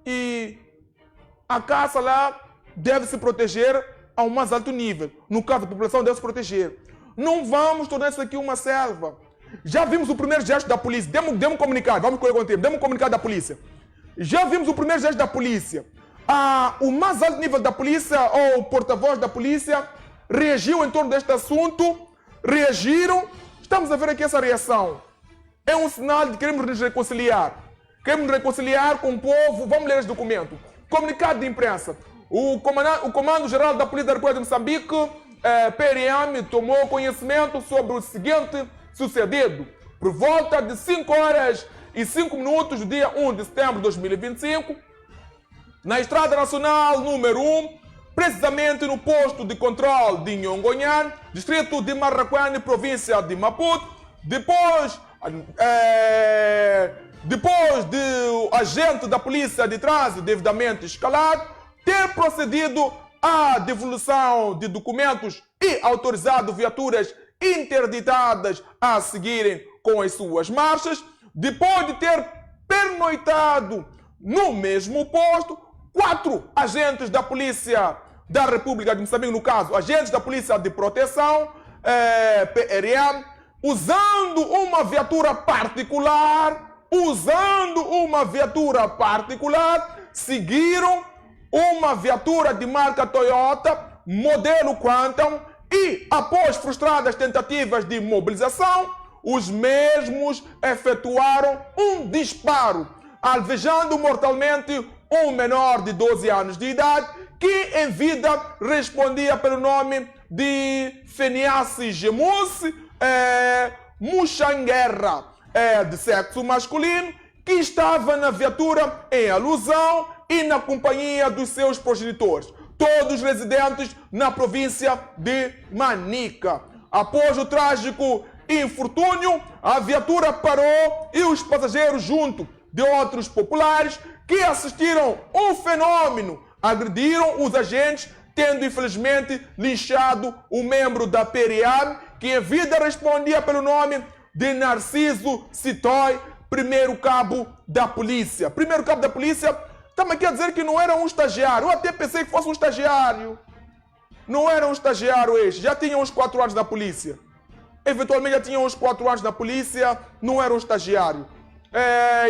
e a caça lá deve se proteger a um mais alto nível. No caso, a população deve se proteger. Não vamos tornar isso aqui uma selva. Já vimos o primeiro gesto da polícia. Demos um comunicado, vamos correr com o tempo. Demos um comunicado da polícia. Já vimos o primeiro gesto da polícia. O mais alto nível da polícia, ou o porta-voz da polícia, reagiu em torno deste assunto. Reagiram. Estamos a ver aqui essa reação. É um sinal de que queremos nos reconciliar. Queremos nos reconciliar com o povo. Vamos ler esse documento. Comunicado de imprensa. O Comando-Geral da Polícia da República de Moçambique, PRM, tomou conhecimento sobre o seguinte sucedido. Por volta de 5h05 do dia 1 de setembro de 2025, na Estrada Nacional número 1, precisamente no posto de controle de Nhongonhan, distrito de Marraquene, província de Maputo, depois de o agente da polícia de trânsito devidamente escalado ter procedido à devolução de documentos e autorizado viaturas interditadas a seguirem com as suas marchas, depois de ter pernoitado no mesmo posto 4 agentes da polícia da República de Moçambique, no caso, agentes da polícia de proteção, PRM, usando uma viatura particular, seguiram uma viatura de marca Toyota, modelo Quantum, e após frustradas tentativas de mobilização, os mesmos efetuaram um disparo, alvejando mortalmente um menor de 12 anos de idade, que em vida respondia pelo nome de Feniace Gemusse Muxanguerra, de sexo masculino, que estava na viatura em alusão e na companhia dos seus progenitores, todos residentes na província de Manica. Após o trágico infortúnio, a viatura parou e os passageiros, junto de outros populares que assistiram ao fenômeno, agrediram os agentes, tendo infelizmente linchado o membro da PRM, que em vida respondia pelo nome de Narciso Citói, primeiro cabo da polícia. Primeiro cabo da polícia, estamos aqui a dizer que não era um estagiário. Eu até pensei que fosse um estagiário. Não era um estagiário este, já tinha uns 4 anos na polícia. Eventualmente já tinha uns 4 anos na polícia, não era um estagiário.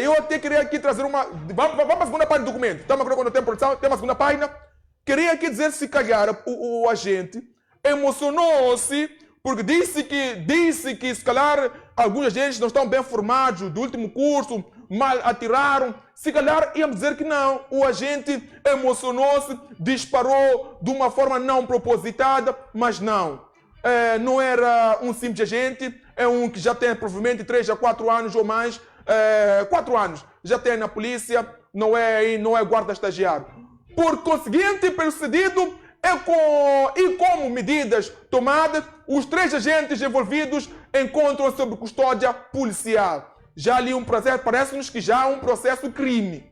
Eu até queria aqui trazer uma... Vamos para a segunda página do documento. Estamos agora quando tem produção, tem uma segunda página. Queria aqui dizer, se calhar, o agente emocionou-se porque disse que se calhar alguns agentes não estão bem formados do último curso, mal atiraram. Se calhar íamos dizer que não. O agente emocionou-se, disparou de uma forma não propositada, mas não. Não era um simples agente, é um que já tem provavelmente 3 a 4 anos ou mais. 4 anos já tem na polícia, não é guarda estagiário. Por conseguinte, pelo sucedido, e como medidas tomadas, os 3 agentes envolvidos encontram-se sob custódia policial. Já ali um processo, parece-nos que já há um processo crime.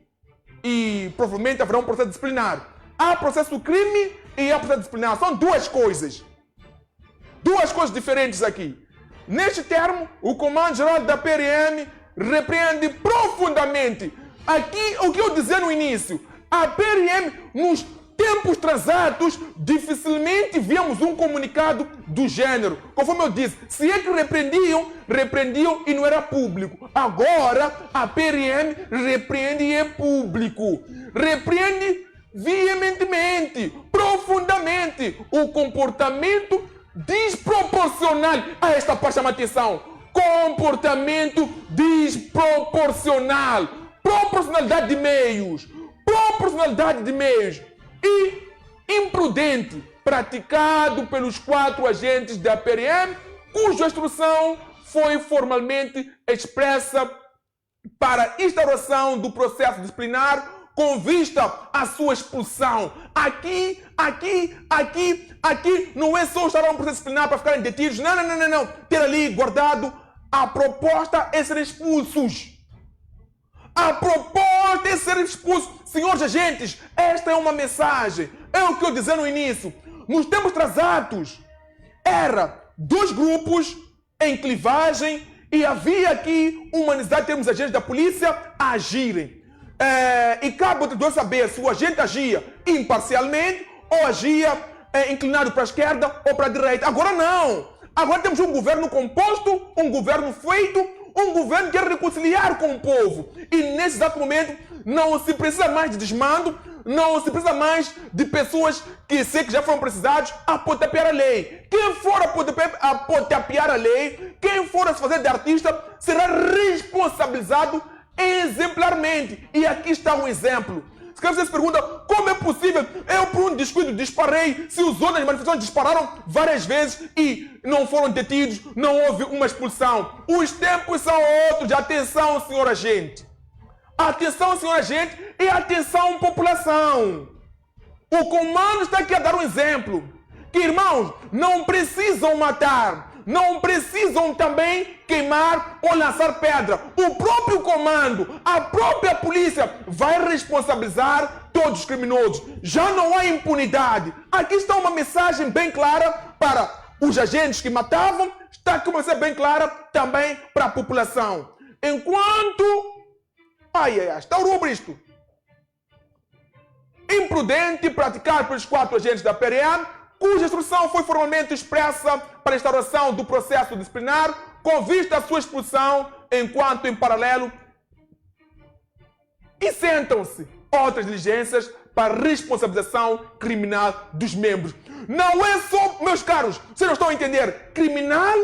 E provavelmente haverá um processo disciplinar. Há processo crime e há processo disciplinar. São duas coisas. Duas coisas diferentes aqui. Neste termo, o Comando-Geral da PRM repreende profundamente. Aqui, o que eu dizia no início, a PRM, nos tempos transatos, dificilmente víamos um comunicado do gênero. Conforme eu disse, se é que repreendiam e não era público. Agora, a PRM repreende e é público. Repreende veementemente, profundamente, o comportamento desproporcional. A esta parte chama atenção. Comportamento desproporcional. Proporcionalidade de meios. E imprudente, praticado pelos 4 agentes da PRM, cuja instrução foi formalmente expressa para instauração do processo disciplinar com vista à sua expulsão. Aqui, não é só instaurar um processo disciplinar para ficarem detidos. Não. Ter ali guardado. A proposta é ser expulsos. Senhores agentes, esta é uma mensagem. É o que eu dizia no início. Nos tempos transatos, era 2 grupos em clivagem e havia aqui uma necessidade de termos agentes da polícia a agirem. e cabe ao trabalhador saber se o agente agia imparcialmente ou agia inclinado para a esquerda ou para a direita. Agora não. Agora temos um governo composto, um governo feito, um governo que quer reconciliar com o povo. E nesse exato momento não se precisa mais de desmando, não se precisa mais de pessoas que sei que já foram precisados a potapear a lei. Quem for a potapear a lei, quem for a se fazer de artista, será responsabilizado exemplarmente. E aqui está um exemplo. Se você se pergunta como é possível, eu por um descuido disparei, se os outros das manifestações dispararam várias vezes e não foram detidos, não houve uma expulsão. Os tempos são outros. Atenção, senhor agente. Atenção, senhor agente, e atenção, população. O comando está aqui a dar um exemplo. Que, irmãos, não precisam matar, não precisam também queimar ou lançar pedra. O próprio comando, a própria polícia vai responsabilizar todos os criminosos. Já não há impunidade. Aqui está uma mensagem bem clara para os agentes que matavam, está aqui uma mensagem bem clara também para a população. Enquanto... está o rubro isto. Imprudente praticar pelos 4 agentes da PRM, cuja instrução foi formalmente expressa para a instauração do processo disciplinar, com vista à sua expulsão, enquanto em paralelo sentam-se outras diligências para responsabilização criminal dos membros. Não é só, meus caros, vocês não estão a entender, criminal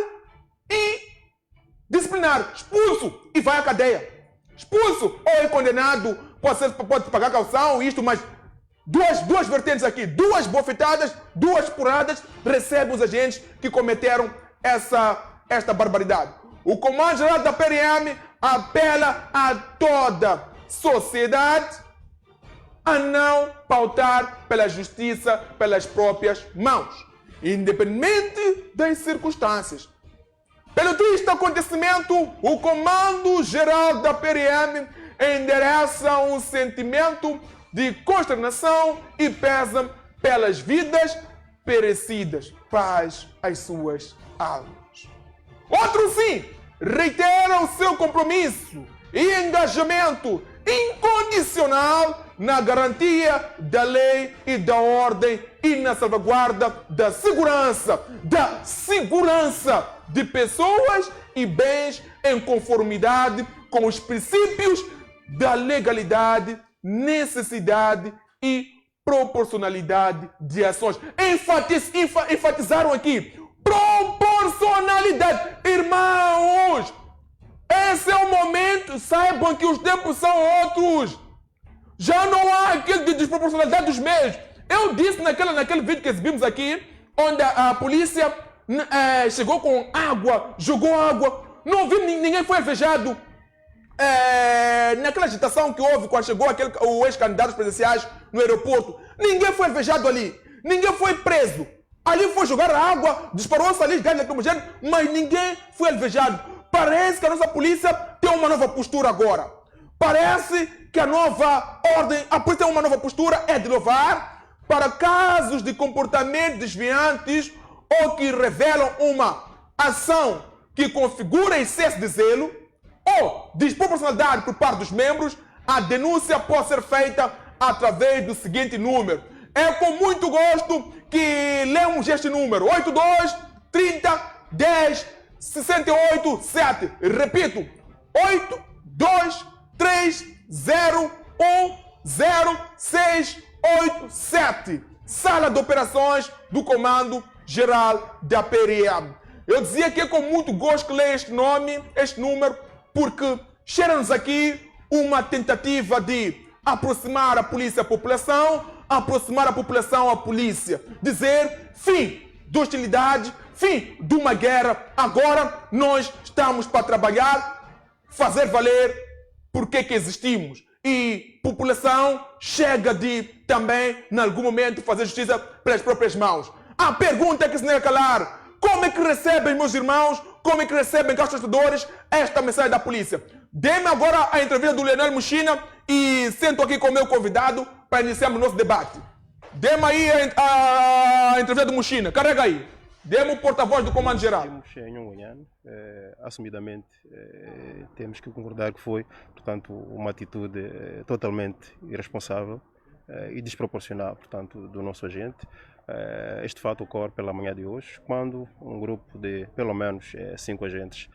e disciplinar, expulso e vai à cadeia. Expulso ou é condenado, pode pagar calção, isto, mas duas vertentes aqui, 2 bofetadas, 2 porradas, recebem os agentes que cometeram esta barbaridade. O Comando-Geral da PRM apela a toda sociedade a não pautar pela justiça pelas próprias mãos, independente das circunstâncias. Pelo triste acontecimento, o Comando-Geral da PRM endereça um sentimento de consternação e pesa pelas vidas perecidas. Paz às suas almas. Outro sim, reitera o seu compromisso e engajamento incondicional na garantia da lei e da ordem e na salvaguarda da segurança de pessoas e bens em conformidade com os princípios da legalidade, necessidade e proporcionalidade de ações. Enfatizaram aqui, proporcionalidade. Irmãos, esse é o momento, saibam que os tempos são outros. Já não há aquele de desproporcionalidade dos meios. Eu disse naquele vídeo que exibimos aqui, onde a polícia chegou com água, jogou água, não vi, ninguém foi alvejado. Naquela agitação que houve quando chegou o ex-candidatos presidenciais no aeroporto, ninguém foi alvejado ali, ninguém foi preso. Ali foi jogar água, disparou-se ali gás lacrimogéneo, mas ninguém foi alvejado. Parece que a nossa polícia tem uma nova postura agora. Parece que a nova ordem, a polícia tem uma nova postura, é de louvar, para casos de comportamentos desviantes ou que revelam uma ação que configura excesso de zelo ou desproporcionalidade por parte dos membros, a denúncia pode ser feita através do seguinte número. É com muito gosto que lemos este número: 82 30 10 68 7. Repito: 82 30 1068 Sala de Operações do Comando-Geral da PRM. Eu dizia que é com muito gosto que leio este número, porque cheira-nos aqui uma tentativa de aproximar a polícia à população, aproximar a população à polícia. Dizer fim de hostilidade, fim de uma guerra. Agora nós estamos para trabalhar, fazer valer porque que existimos. E população chega de também, em algum momento, fazer justiça pelas próprias mãos. A pergunta que se nega a calar: como é que recebem, meus irmãos, como é que recebem, caros torcedores, esta mensagem da polícia? Dê-me agora a entrevista do Leonel Muchina e sento aqui com o meu convidado para iniciarmos o nosso debate. Dê-me aí a entrevista do Muchina. Carrega aí. Dê-me o porta-voz do Comando-Geral. Em Nhonguanhane, assumidamente, temos que concordar que foi, portanto, uma atitude totalmente irresponsável e desproporcional, portanto, do nosso agente. Este fato ocorre pela manhã de hoje, quando um grupo de pelo menos 5 agentes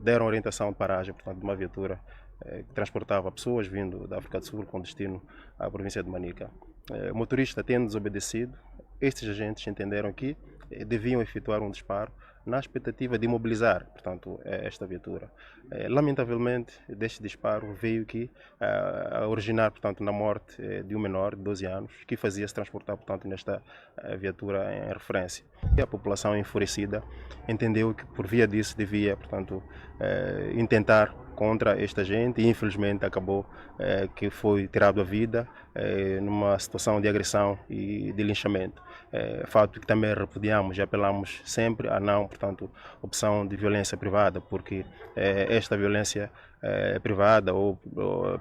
deram orientação de paragem, portanto, de uma viatura que transportava pessoas vindo da África do Sul com destino à província de Manica. O motorista, tendo desobedecido, estes agentes entenderam que deviam efetuar um disparo na expectativa de imobilizar, portanto, esta viatura. Lamentavelmente, deste disparo veio que a originar, portanto, na morte de um menor de 12 anos que fazia-se transportar, portanto, nesta viatura em referência. E a população enfurecida entendeu que por via disso devia, portanto, intentar contra este agente e infelizmente acabou que foi tirado a vida numa situação de agressão e de linchamento. Fato que também repudiamos e apelamos sempre a não, portanto, opção de violência privada, porque esta violência privada ou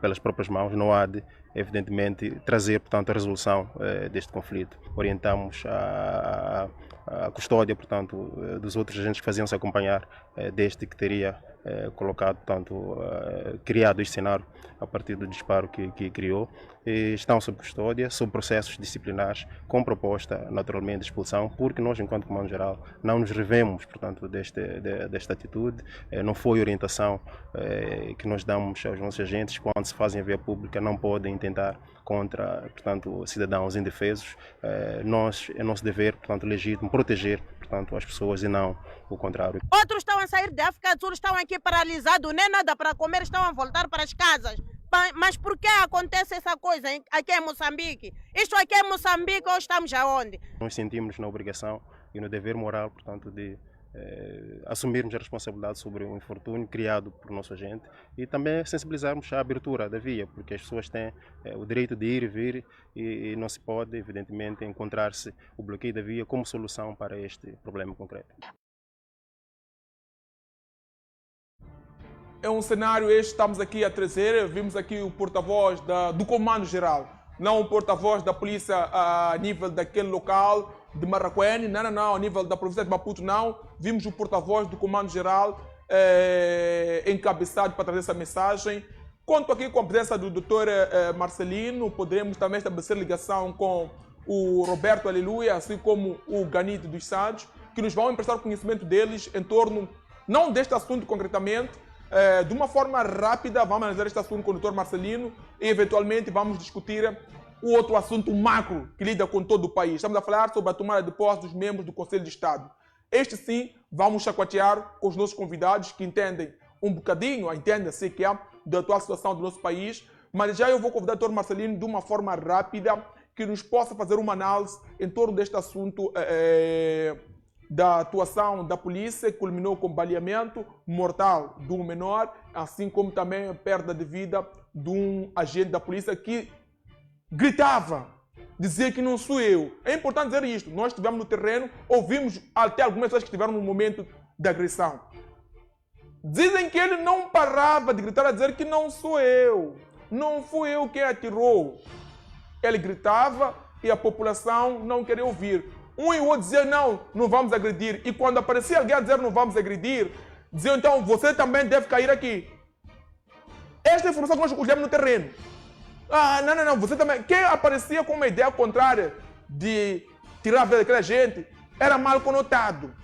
pelas próprias mãos não há de, evidentemente, trazer, portanto, a resolução deste conflito. Orientamos a custódia, portanto, dos outros agentes que faziam-se acompanhar deste que teria colocado, portanto, criado este cenário a partir do disparo que criou. E estão sob custódia, sob processos disciplinares, com proposta, naturalmente, de expulsão, porque nós, enquanto Comando-Geral, não nos revemos, portanto, desta atitude. Não foi orientação que nós damos aos nossos agentes, quando se fazem a via pública, não podem intentar contra, portanto, cidadãos indefesos. É nosso dever, portanto, legítimo, proteger, portanto, as pessoas e não o contrário. Outros estão a sair da África do Sul, estão aqui paralisados, nem nada para comer, estão a voltar para as casas. Mas por que acontece essa coisa aqui em Moçambique? Isto aqui é Moçambique ou estamos aonde? Nós sentimos na obrigação e no dever moral, portanto, de assumirmos a responsabilidade sobre o infortúnio criado por nosso agente e também sensibilizarmos a abertura da via, porque as pessoas têm o direito de ir e vir e não se pode, evidentemente, encontrar-se o bloqueio da via como solução para este problema concreto. É um cenário este que estamos aqui a trazer. Vimos aqui o porta-voz do Comando-Geral, não o porta-voz da polícia a nível daquele local de Marraquene, não, a nível da província de Maputo, não. Vimos o porta-voz do Comando-Geral encabeçado para trazer essa mensagem. Conto aqui com a presença do Dr. Marcelino, poderemos também estabelecer ligação com o Roberto Aleluia, assim como o Ganito dos Santos, que nos vão emprestar o conhecimento deles em torno, não deste assunto concretamente, de uma forma rápida. Vamos analisar este assunto com o Dr. Marcelino e eventualmente vamos discutir o outro assunto macro que lida com todo o país. Estamos a falar sobre a tomada de posse dos membros do Conselho de Estado. Este sim, vamos chacotear com os nossos convidados que entendem um bocadinho, entendem-se que é da atual situação do nosso país, mas já eu vou convidar o Dr. Marcelino de uma forma rápida que nos possa fazer uma análise em torno deste assunto da atuação da polícia, que culminou com baleamento mortal de um menor, assim como também a perda de vida de um agente da polícia que gritava, dizia que não sou eu. É importante dizer isto. Nós estivemos no terreno, ouvimos até algumas pessoas que estiveram no momento da agressão. Dizem que ele não parava de gritar a dizer que não sou eu. Não fui eu quem atirou. Ele gritava e a população não queria ouvir. Um e o outro diziam, não vamos agredir. E quando aparecia alguém a dizer não vamos agredir, diziam, então, você também deve cair aqui. Esta é a informação que nós recolhemos no terreno. Não, você também. Quem aparecia com uma ideia contrária de tirar a vida daquela gente era mal conotado.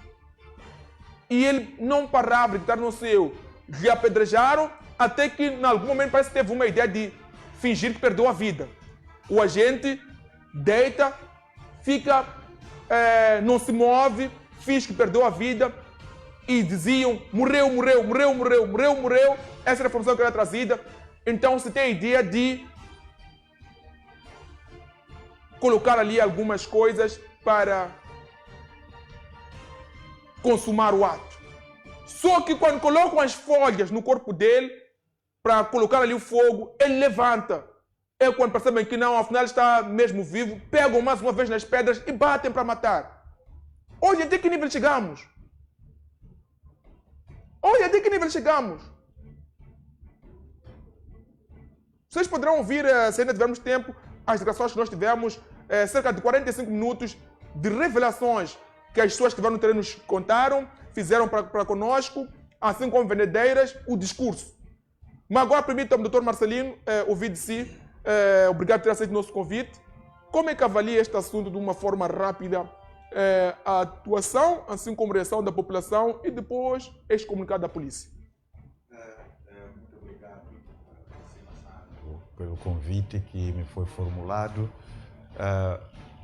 E ele não parava de gritar no seu. Lhe apedrejaram até que, em algum momento, parece que teve uma ideia de fingir que perdeu a vida. O agente deita, fica, não se move, finge que perdeu a vida e diziam morreu. Essa era a informação que era trazida. Então se tem a ideia de colocar ali algumas coisas para consumar o ato. Só que quando colocam as folhas no corpo dele para colocar ali o fogo, ele levanta. É quando percebem que não, afinal está mesmo vivo, pegam mais uma vez nas pedras e batem para matar. Hoje até que nível chegamos? Vocês poderão ouvir, se ainda tivermos tempo, as declarações que nós tivemos, cerca de 45 minutos de revelações que as pessoas que estiveram no terreno nos contaram, fizeram para conosco, assim como vendedeiras, o discurso. Mas agora permita-me, Dr. Marcelino, ouvir de si, obrigado por ter aceito o nosso convite. Como é que avalia este assunto de uma forma rápida, a atuação, assim como a reação da população e depois este comunicado da polícia? Muito obrigado pelo convite que me foi formulado.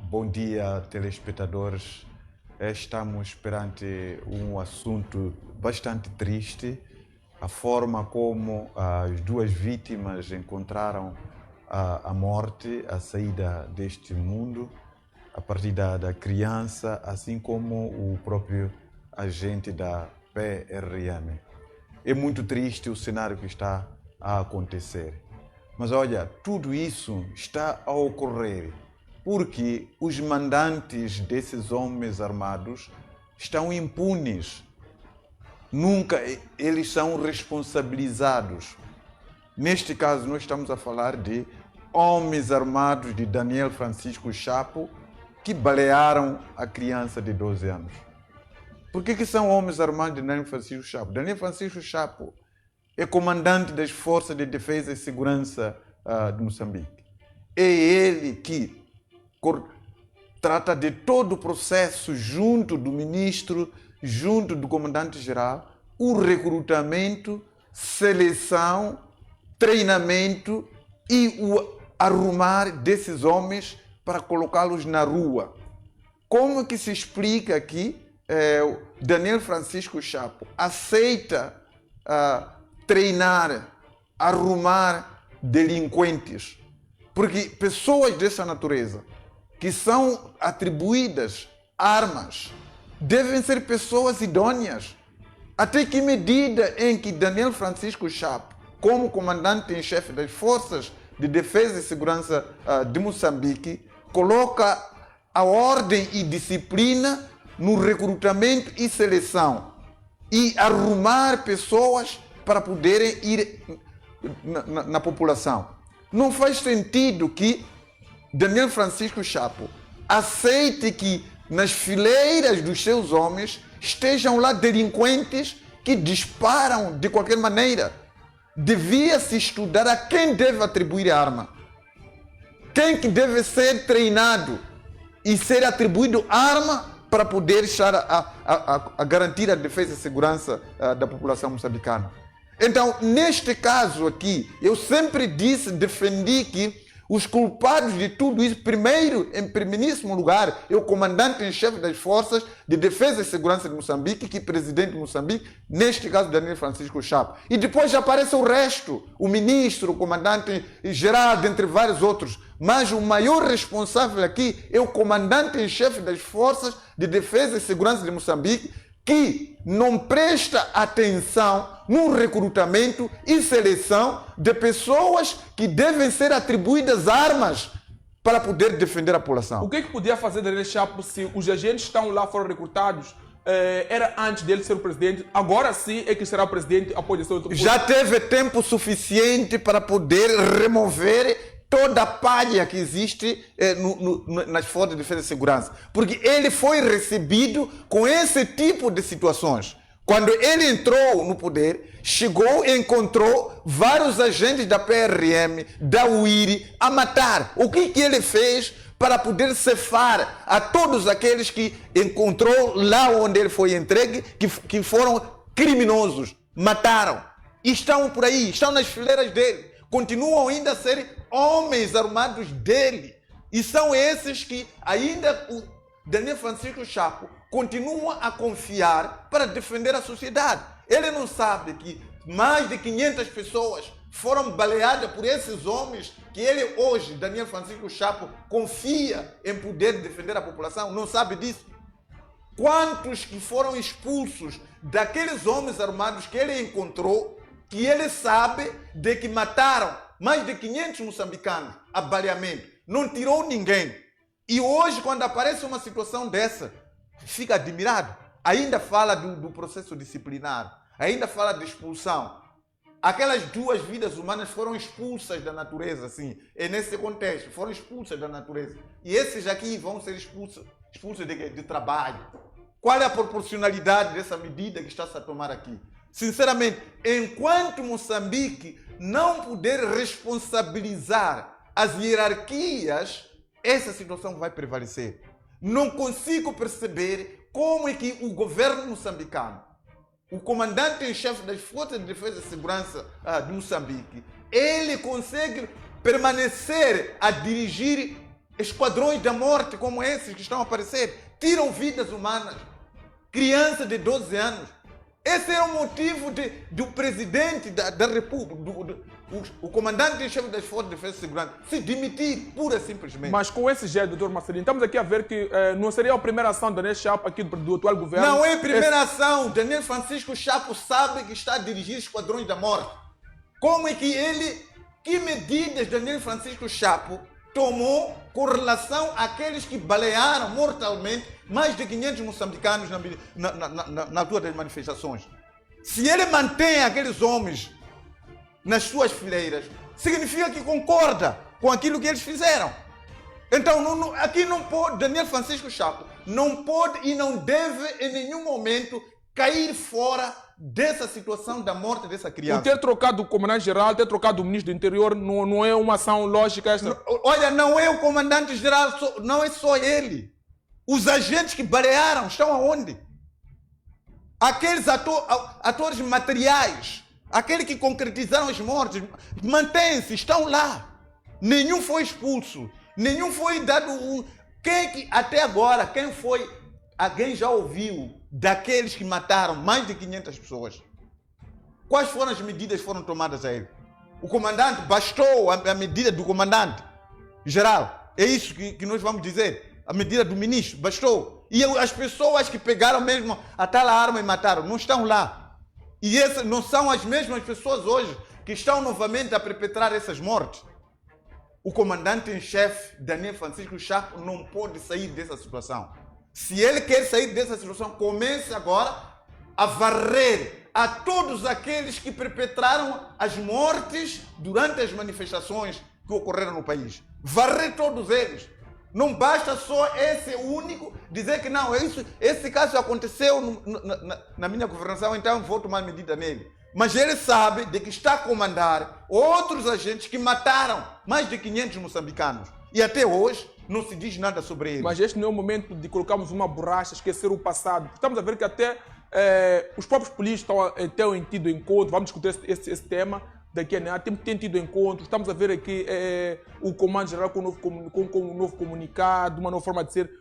Bom dia, telespectadores. Estamos perante um assunto bastante triste. A forma como as duas vítimas encontraram a morte, a saída deste mundo, a partir da criança, assim como o próprio agente da PRM. É muito triste o cenário que está a acontecer. Mas olha, tudo isso está a ocorrer porque os mandantes desses homens armados estão impunes. Nunca eles são responsabilizados. Neste caso, nós estamos a falar de homens armados de Daniel Francisco Chapo que balearam a criança de 12 anos. Por que são homens armados de Daniel Francisco Chapo? Daniel Francisco Chapo é comandante das Forças de Defesa e Segurança de Moçambique. É ele que trata de todo o processo junto do ministro, junto do comandante-geral, o recrutamento, seleção, treinamento e o arrumar desses homens para colocá-los na rua. Como que se explica que Daniel Francisco Chapo aceita treinar, arrumar delinquentes? Porque pessoas dessa natureza, que são atribuídas armas, devem ser pessoas idôneas. Até que medida em que Daniel Francisco Chapo, como comandante em chefe das Forças de Defesa e Segurança de Moçambique, coloca a ordem e disciplina no recrutamento e seleção e arrumar pessoas para poderem ir na população. Não faz sentido que Daniel Francisco Chapo aceite que nas fileiras dos seus homens estejam lá delinquentes que disparam de qualquer maneira. Devia-se estudar a quem deve atribuir a arma. Quem que deve ser treinado e ser atribuído arma para poder estar a garantir a defesa e segurança da população moçambicana. Então, neste caso aqui, eu sempre defendi que os culpados de tudo isso, primeiro, em primeiríssimo lugar, é o comandante em chefe das Forças de Defesa e Segurança de Moçambique, que é presidente de Moçambique, neste caso Daniel Francisco Chapo. E depois já aparece o resto, o ministro, o comandante geral, dentre vários outros. Mas o maior responsável aqui é o comandante em chefe das Forças de Defesa e Segurança de Moçambique, que não presta atenção no recrutamento e seleção de pessoas que devem ser atribuídas armas para poder defender a população. O que podia fazer Daniel Chapo se os agentes que estão lá foram recrutados? Era antes dele ser o presidente, agora sim é que será o presidente após esse outro. Já teve tempo suficiente para poder remover toda a palha que existe nas forças de defesa e segurança. Porque ele foi recebido com esse tipo de situações. Quando ele entrou no poder, chegou e encontrou vários agentes da PRM, da UIRI, a matar. O que ele fez para poder cefar a todos aqueles que encontrou lá onde ele foi entregue, que foram criminosos, mataram. E estão por aí, estão nas fileiras dele. Continuam ainda a ser homens armados dele. E são esses que ainda o Daniel Francisco Chapo continua a confiar para defender a sociedade. Ele não sabe que mais de 500 pessoas foram baleadas por esses homens que ele hoje, Daniel Francisco Chapo, confia em poder defender a população. Não sabe disso? Quantos que foram expulsos daqueles homens armados que ele encontrou, que ele sabe de que mataram mais de 500 moçambicanos a baleamento. Não tirou ninguém. E hoje, quando aparece uma situação dessa, fica admirado. Ainda fala do processo disciplinar, ainda fala de expulsão. Aquelas duas vidas humanas foram expulsas da natureza, assim. É nesse contexto, foram expulsas da natureza. E esses aqui vão ser expulsos de trabalho. Qual é a proporcionalidade dessa medida que está-se a tomar aqui? Sinceramente, enquanto Moçambique não puder responsabilizar as hierarquias, essa situação vai prevalecer. Não consigo perceber como é que o governo moçambicano, o comandante em chefe das Forças de Defesa e Segurança de Moçambique, ele consegue permanecer a dirigir esquadrões da morte como esses que estão a aparecer, tiram vidas humanas, crianças de 12 anos. Esse é o motivo do presidente da República, o comandante em chefe das Forças de Defesa e Segurança, se demitir pura e simplesmente. Mas com esse jeito, doutor Marcelino, estamos aqui a ver que não seria a primeira ação do Daniel Chapo aqui do atual governo. Não é a primeira ação. Daniel Francisco Chapo sabe que está a dirigir esquadrões da morte. Como é que que medidas Daniel Francisco Chapo tomou com relação àqueles que balearam mortalmente mais de 500 moçambicanos na altura das manifestações? Se ele mantém aqueles homens nas suas fileiras, significa que concorda com aquilo que eles fizeram. Então, aqui não pode, Daniel Francisco Chapo não pode e não deve em nenhum momento cair fora dessa situação da morte dessa criança. O ter trocado o comandante-geral, ter trocado o ministro do interior, não é uma ação lógica esta? Olha, não é o comandante-geral, não é só ele. Os agentes que balearam estão aonde? Aqueles atores materiais, aqueles que concretizaram as mortes, mantêm-se, estão lá. Nenhum foi expulso, nenhum foi dado... até agora, quem foi... Alguém já ouviu daqueles que mataram mais de 500 pessoas? Quais foram as medidas que foram tomadas a ele? O comandante, bastou a medida do comandante geral. É isso que nós vamos dizer. A medida do ministro, bastou. E as pessoas que pegaram mesmo a tal arma e mataram, não estão lá. E essas não são as mesmas pessoas hoje que estão novamente a perpetrar essas mortes. O comandante em chefe, Daniel Francisco Chapo, não pode sair dessa situação. Se ele quer sair dessa situação, comece agora a varrer a todos aqueles que perpetraram as mortes durante as manifestações que ocorreram no país. Varrer todos eles. Não basta só esse único dizer que não, esse caso aconteceu na minha governação, então vou tomar medida nele. Mas ele sabe de que está a comandar outros agentes que mataram mais de 500 moçambicanos. E até hoje não se diz nada sobre ele. Mas este não é o momento de colocarmos uma borracha, esquecer o passado. Estamos a ver que até os próprios políticos têm tido encontro, vamos discutir esse tema daqui a nada, tem tido encontro. Estamos a ver aqui o comando-geral com um novo comunicado, uma nova forma de ser.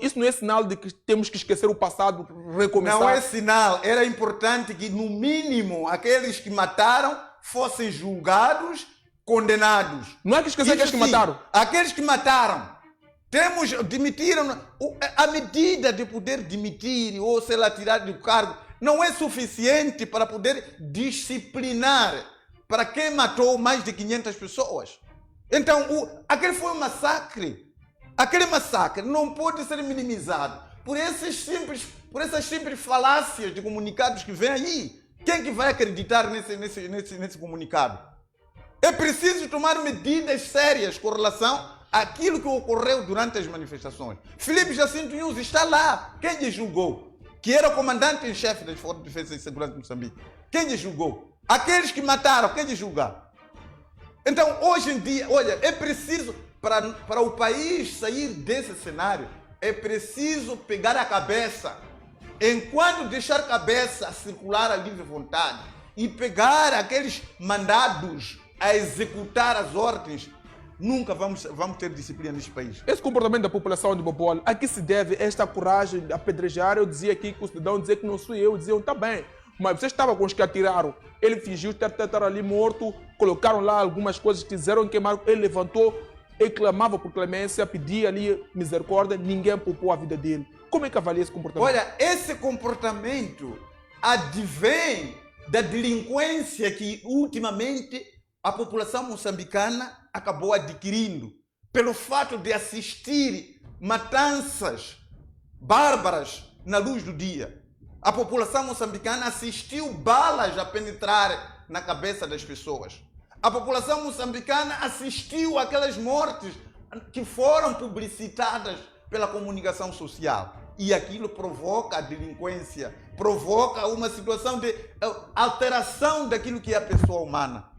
Isso não é sinal de que temos que esquecer o passado, recomeçar? Não é sinal. Era importante que, no mínimo, aqueles que mataram fossem julgados, condenados. Não é que esquecer aqueles que mataram? Aqueles que mataram. Demitiram. A medida de poder demitir ou, sei lá, tirar do cargo não é suficiente para poder disciplinar para quem matou mais de 500 pessoas. Então, aquele foi um massacre. Aquele massacre não pode ser minimizado por essas simples falácias de comunicados que vêm aí. Quem que vai acreditar nesse comunicado? É preciso tomar medidas sérias com relação àquilo que ocorreu durante as manifestações. Filipe Jacinto Nunes está lá. Quem lhe julgou? Que era o comandante em chefe das Forças de Defesa e Segurança de Moçambique. Quem lhe julgou? Aqueles que mataram, quem lhe julgar? Então, hoje em dia, olha, é preciso... Para o país sair desse cenário, é preciso pegar a cabeça. Enquanto deixar a cabeça circular a livre vontade e pegar aqueles mandados a executar as ordens, nunca vamos ter disciplina neste país. Esse comportamento da população de Bobola, a que se deve esta coragem de apedrejar? Eu dizia aqui que o cidadão dizia que não sou eu, diziam, tá bem, mas você estava com os que atiraram, ele fingiu estar ali morto, colocaram lá algumas coisas, quiseram queimar, ele levantou, ele clamava por clemência, pedia ali misericórdia, ninguém poupou a vida dele. Como é que avalia esse comportamento? Olha, esse comportamento advém da delinquência que ultimamente a população moçambicana acabou adquirindo pelo fato de assistir matanças bárbaras na luz do dia. A população moçambicana assistiu balas a penetrar na cabeça das pessoas. A população moçambicana assistiu àquelas mortes que foram publicitadas pela comunicação social. e aquilo provoca a delinquência, provoca uma situação de alteração daquilo que é a pessoa humana.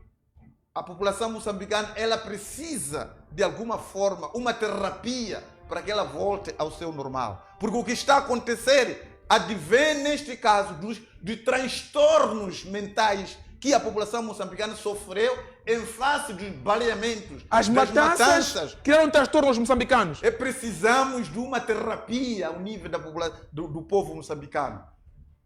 A população moçambicana, ela precisa, de alguma forma, uma terapia para que ela volte ao seu normal. Porque o que está a acontecer advém, neste caso, de transtornos mentais que a população moçambicana sofreu em face dos baleamentos, As matanças criaram transtornos moçambicanos. E precisamos de uma terapia ao nível da população, do povo moçambicano.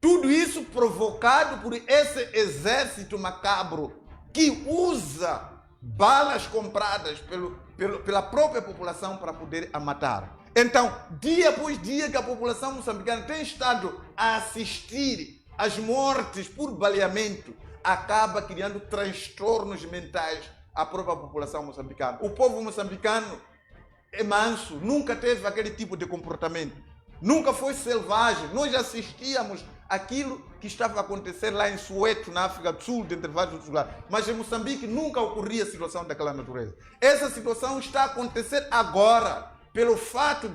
Tudo isso provocado por esse exército macabro que usa balas compradas pela própria população para poder a matar. Então, dia após dia que a população moçambicana tem estado a assistir às mortes por baleamento, acaba criando transtornos mentais à própria população moçambicana. O povo moçambicano é manso, nunca teve aquele tipo de comportamento, nunca foi selvagem. Nós assistíamos aquilo que estava a acontecer lá em Soweto, na África do Sul, dentre vários outros lugares. Mas em Moçambique nunca ocorria situação daquela natureza. Essa situação está a acontecer agora, pelo fato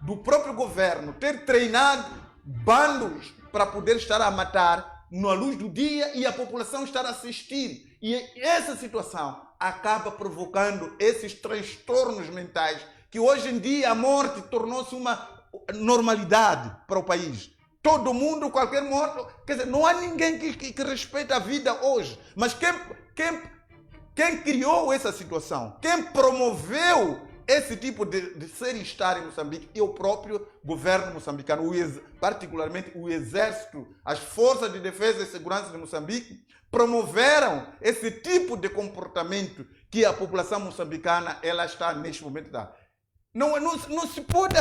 do próprio governo ter treinado bandos para poder estar a matar na luz do dia e a população estar a assistir. E essa situação acaba provocando esses transtornos mentais, que hoje em dia a morte tornou-se uma normalidade para o país. Todo mundo, qualquer morto, quer dizer, não há ninguém que respeite a vida hoje. Mas quem criou essa situação, quem promoveu esse tipo de ser e estar em Moçambique é o próprio governo moçambicano, particularmente o Exército, as Forças de Defesa e Segurança de Moçambique, promoveram esse tipo de comportamento que a população moçambicana ela está neste momento. Não se pode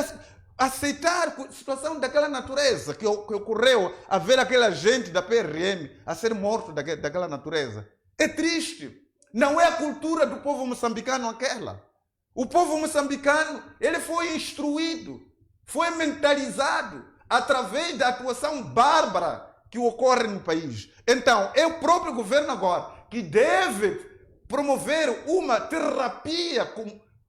aceitar a situação daquela natureza que ocorreu, a ver aquela gente da PRM a ser morto daquela natureza. É triste. Não é a cultura do povo moçambicano aquela. O povo moçambicano, ele foi instruído, foi mentalizado através da atuação bárbara que ocorre no país. Então, é o próprio governo agora que deve promover uma terapia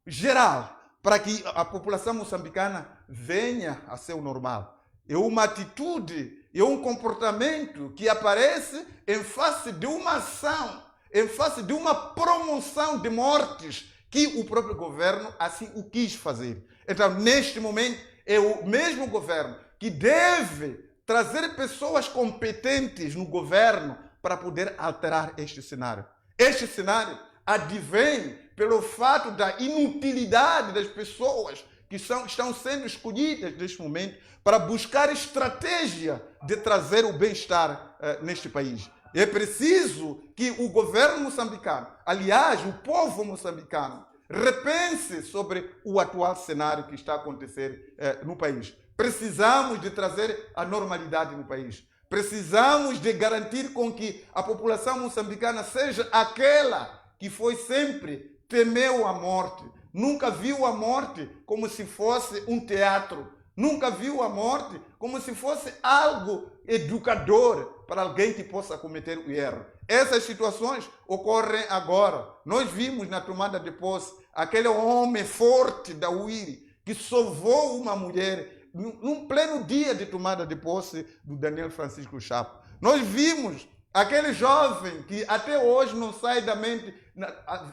geral para que a população moçambicana venha a ser o normal. É uma atitude, é um comportamento que aparece em face de uma ação, em face de uma promoção de mortes que o próprio governo assim o quis fazer. Então, neste momento, é o mesmo governo que deve trazer pessoas competentes no governo para poder alterar este cenário. Este cenário advém pelo fato da inutilidade das pessoas que estão sendo escolhidas neste momento para buscar estratégia de trazer o bem-estar neste país. É preciso que o governo moçambicano, aliás, o povo moçambicano, repense sobre o atual cenário que está a acontecer no país. Precisamos de trazer a normalidade no país. Precisamos de garantir com que a população moçambicana seja aquela que foi sempre temeu a morte. Nunca viu a morte como se fosse um teatro. Nunca viu a morte como se fosse algo educador para alguém que possa cometer o erro. Essas situações ocorrem agora. Nós vimos na tomada de posse aquele homem forte da UIRI que salvou uma mulher num pleno dia de tomada de posse do Daniel Francisco Chapo. Nós vimos aquele jovem que até hoje não sai da mente,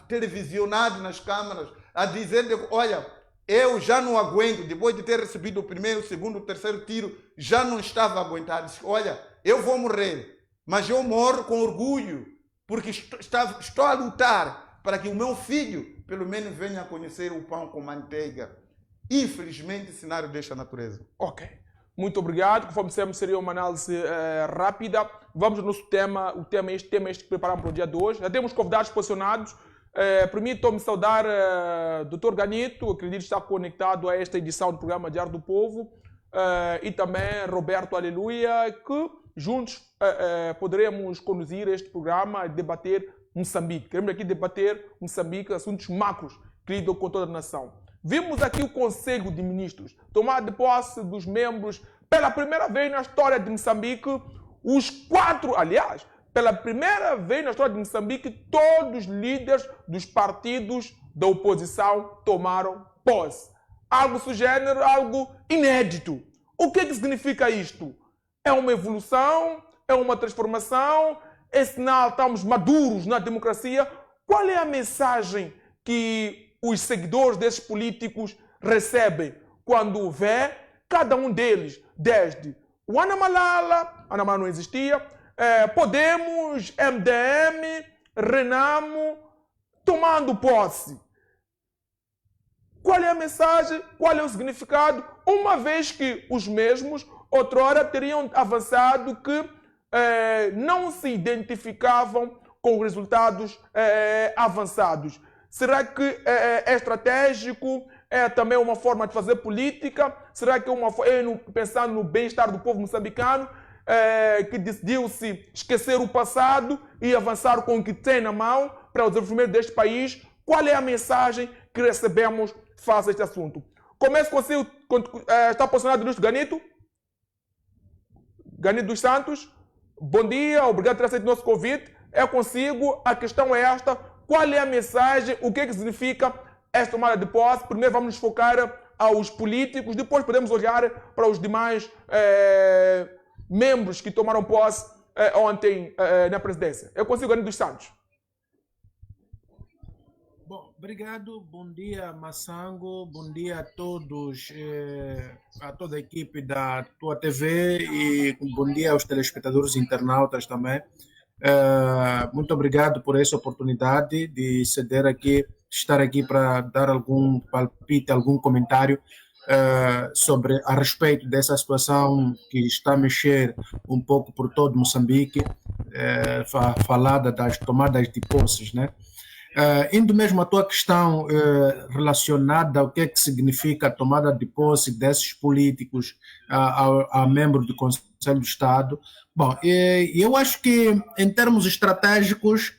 televisionado nas câmaras, a dizer, olha, eu já não aguento, depois de ter recebido o primeiro, o segundo, o terceiro tiro, já não estava aguentado. Disse, olha, eu vou morrer, mas eu morro com orgulho, porque estou a lutar para que o meu filho, pelo menos, venha a conhecer o pão com manteiga. Infelizmente, cenário desta natureza. Ok. Muito obrigado. Conforme sempre, seria uma análise rápida. Vamos no nosso tema, este que preparamos para o dia de hoje. Já temos convidados posicionados. Permitam-me saudar o Dr. Ganito, acredito que está conectado a esta edição do programa Diário do Povo, e também Roberto Aleluia, que juntos poderemos conduzir este programa e debater Moçambique. Queremos aqui debater Moçambique, assuntos macros que lidam com toda a nação. Vimos aqui o Conselho de Ministros, tomada de posse dos membros, pela primeira vez na história de Moçambique, os 4, aliás, pela primeira vez na história de Moçambique, todos os líderes dos partidos da oposição tomaram posse. Algo sugênero, algo inédito. O que significa isto? É uma evolução? É uma transformação? É sinal que estamos maduros na democracia? Qual é a mensagem que os seguidores desses políticos recebem quando vê cada um deles, desde o Ana Malala não existia, Podemos, MDM, Renamo, tomando posse? Qual é a mensagem? Qual é o significado? Uma vez que os mesmos, outrora, teriam avançado que não se identificavam com resultados avançados. Será que é estratégico? É também uma forma de fazer política? Será que pensando no bem-estar do povo moçambicano, que decidiu-se esquecer o passado e avançar com o que tem na mão para o desenvolvimento deste país? Qual é a mensagem que recebemos face a este assunto? Começo consigo, está posicionado o Luís Ganito. Ganito dos Santos. Bom dia, obrigado por ter aceito o nosso convite. É consigo, a questão é esta: qual é a mensagem, o que é que significa esta tomada de posse? Primeiro vamos nos focar aos políticos, depois podemos olhar para os demais membros que tomaram posse ontem na presidência. Eu consigo, Ganito dos Santos. Bom, obrigado, bom dia Massango, bom dia a todos, a toda a equipe da Tua TV e bom dia aos telespectadores e internautas também. Muito obrigado por essa oportunidade de ceder aqui, estar aqui para dar algum palpite, algum comentário sobre a respeito dessa situação que está a mexer um pouco por todo Moçambique, falada das tomadas de posses, né? Indo mesmo à tua questão relacionada ao que é que significa a tomada de posse desses políticos a membro do Conselho de Estado, bom, eu acho que em termos estratégicos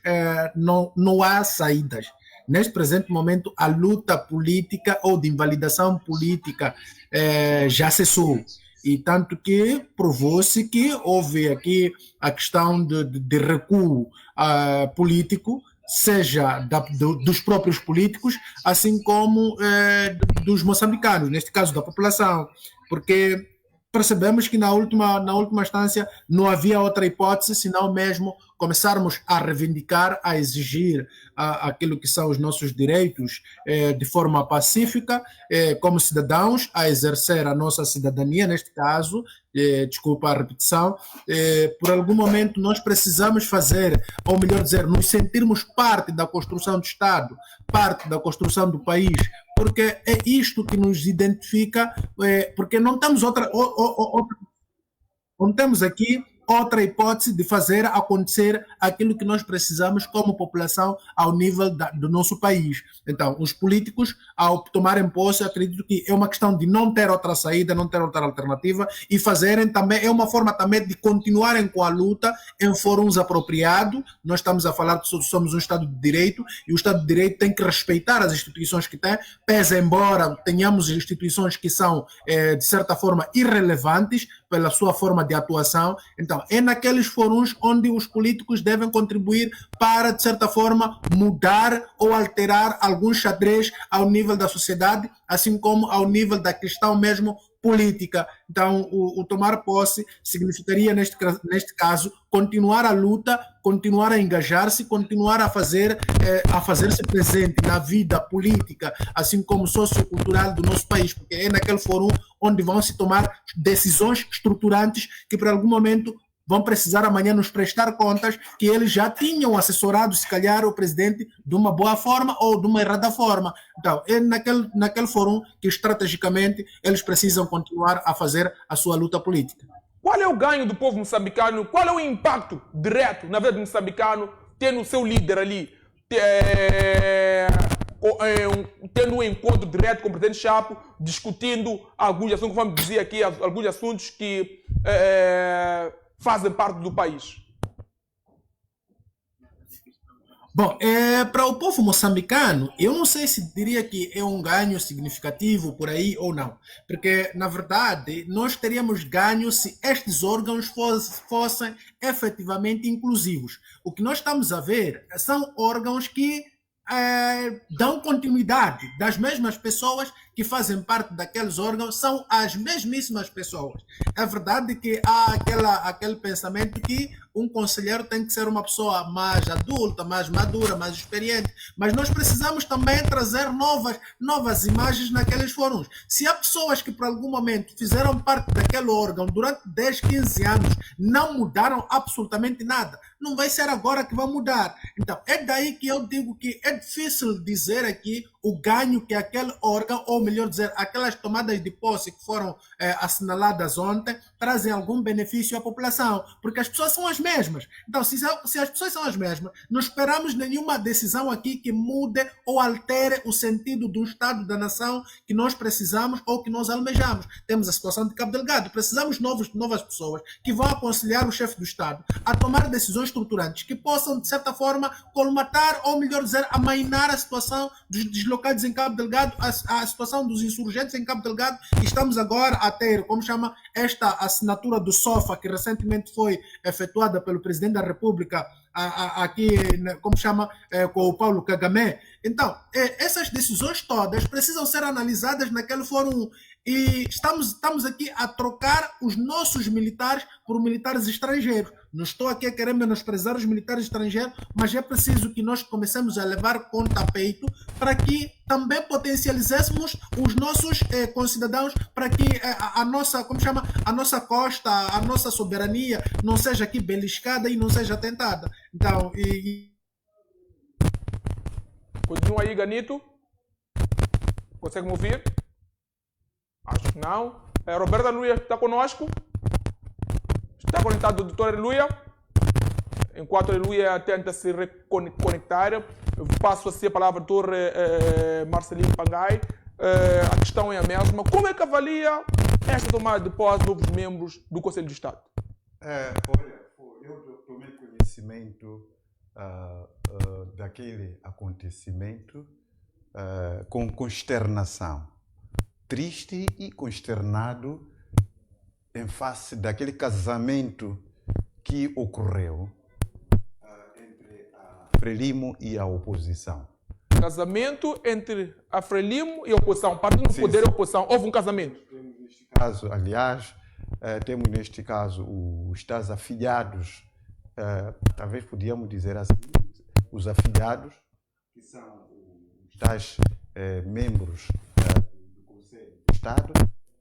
não há saídas. Neste presente momento, a luta política ou de invalidação política já cessou. E tanto que provou-se que houve aqui a questão de recuo político, seja dos próprios políticos, assim como dos moçambicanos, neste caso da população, porque percebemos que na última instância não havia outra hipótese senão mesmo começarmos a reivindicar, a exigir aquilo que são os nossos direitos de forma pacífica, como cidadãos, a exercer a nossa cidadania, neste caso, desculpa a repetição, por algum momento nós precisamos fazer, ou melhor dizer, nos sentirmos parte da construção do Estado, parte da construção do país, porque é isto que nos identifica, porque não temos não temos aqui outra hipótese de fazer acontecer aquilo que nós precisamos como população ao nível do nosso país. Então, os políticos, ao tomarem posse, acredito que é uma questão de não ter outra saída, não ter outra alternativa e fazerem também, é uma forma também de continuarem com a luta em fóruns apropriados. Nós estamos a falar que somos um Estado de Direito e o Estado de Direito tem que respeitar as instituições que tem, pese embora tenhamos instituições que são, de certa forma, irrelevantes pela sua forma de atuação. Então, é naqueles fóruns onde os políticos devem contribuir para, de certa forma, mudar ou alterar algum xadrez ao nível da sociedade, assim como ao nível da questão mesmo política. Então, o tomar posse significaria, neste caso, continuar a luta, continuar a engajar-se, continuar a fazer-se presente na vida política, assim como sociocultural do nosso país, porque é naquele fórum onde vão se tomar decisões estruturantes que, por algum momento, vão precisar amanhã nos prestar contas que eles já tinham assessorado, se calhar, o presidente de uma boa forma ou de uma errada forma. Então, é naquele fórum que, estrategicamente, eles precisam continuar a fazer a sua luta política. Qual é o ganho do povo moçambicano? Qual é o impacto direto na vida do moçambicano tendo o seu líder ali, tendo um encontro direto com o presidente Chapo, discutindo alguns assuntos, como dizia aqui, alguns assuntos que fazem parte do país? Bom, para o povo moçambicano, eu não sei se diria que é um ganho significativo por aí ou não, porque, na verdade, nós teríamos ganho se estes órgãos fossem efetivamente inclusivos. O que nós estamos a ver são órgãos que dão continuidade das mesmas pessoas que fazem parte daqueles órgãos são as mesmíssimas pessoas. É verdade que há aquele pensamento que um conselheiro tem que ser uma pessoa mais adulta, mais madura, mais experiente, mas nós precisamos também trazer novas imagens naqueles fóruns. Se há pessoas que por algum momento fizeram parte daquele órgão durante 10, 15 anos, não mudaram absolutamente nada, não vai ser agora que vão mudar. Então, é daí que eu digo que é difícil dizer aqui o ganho que aquele órgão, ou melhor dizer, aquelas tomadas de posse que foram assinaladas ontem, trazem algum benefício à população, porque as pessoas são as mesmas. Então, se as pessoas são as mesmas, não esperamos nenhuma decisão aqui que mude ou altere o sentido do Estado da nação que nós precisamos ou que nós almejamos. Temos a situação de Cabo Delgado, precisamos de novas pessoas que vão aconselhar o chefe do Estado a tomar decisões estruturantes que possam, de certa forma, colmatar, ou melhor dizer, amainar a situação dos deslocados em Cabo Delgado, a situação dos insurgentes em Cabo Delgado. E estamos agora a ter, como chama, esta assinatura do SOFA, que recentemente foi efetuada pelo Presidente da República aqui, como chama, com o Paulo Kagame. Então, essas decisões todas precisam ser analisadas naquele fórum. E estamos aqui a trocar os nossos militares por militares estrangeiros. Não estou aqui a querer menosprezar os militares estrangeiros, mas é preciso que nós comecemos a levar conta a peito para que também potencializéssemos os nossos concidadãos, para que a nossa, como chama, a nossa costa, a nossa soberania não seja aqui beliscada e não seja tentada. Então, Continua aí, Ganito. Consegue me ouvir? Acho que não. Roberta Luia está conosco. Está conectado o doutor Luia. Enquanto a Luia tenta se reconectar, passo a palavra ao doutor Marcelino Pangai. A questão é a mesma. Como é que avalia esta tomada de posse de novos membros do Conselho de Estado? Olha, eu tomei conhecimento daquele acontecimento com consternação. Triste e consternado em face daquele casamento que ocorreu entre a Frelimo e a oposição. Casamento entre a Frelimo e a oposição. Partido do poder e a oposição. Houve um casamento. Temos neste caso, aliás, temos neste caso os tais afiliados, talvez podíamos dizer assim, os afiliados, que são os tais membros do Conselho de Estado,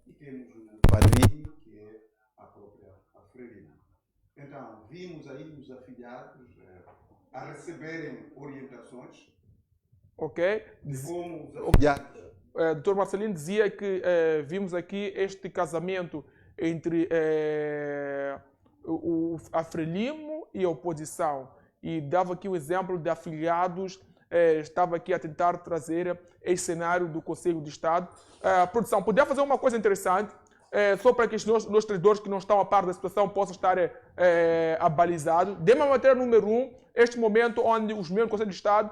e temos o padrinho, que é a própria Frelimo. Então, vimos aí os afiliados a receberem orientações. Ok. De como os afiliados... Dr. Marcelino dizia que vimos aqui este casamento entre a Frelimo e a oposição, e dava aqui o exemplo de afiliados, estava aqui a tentar trazer esse cenário do Conselho de Estado. Produção, podia fazer uma coisa interessante, só para que os nossos traidores que não estão a par da situação possam estar abalizados. Dê-me a matéria número 1, este momento onde os membros do Conselho de Estado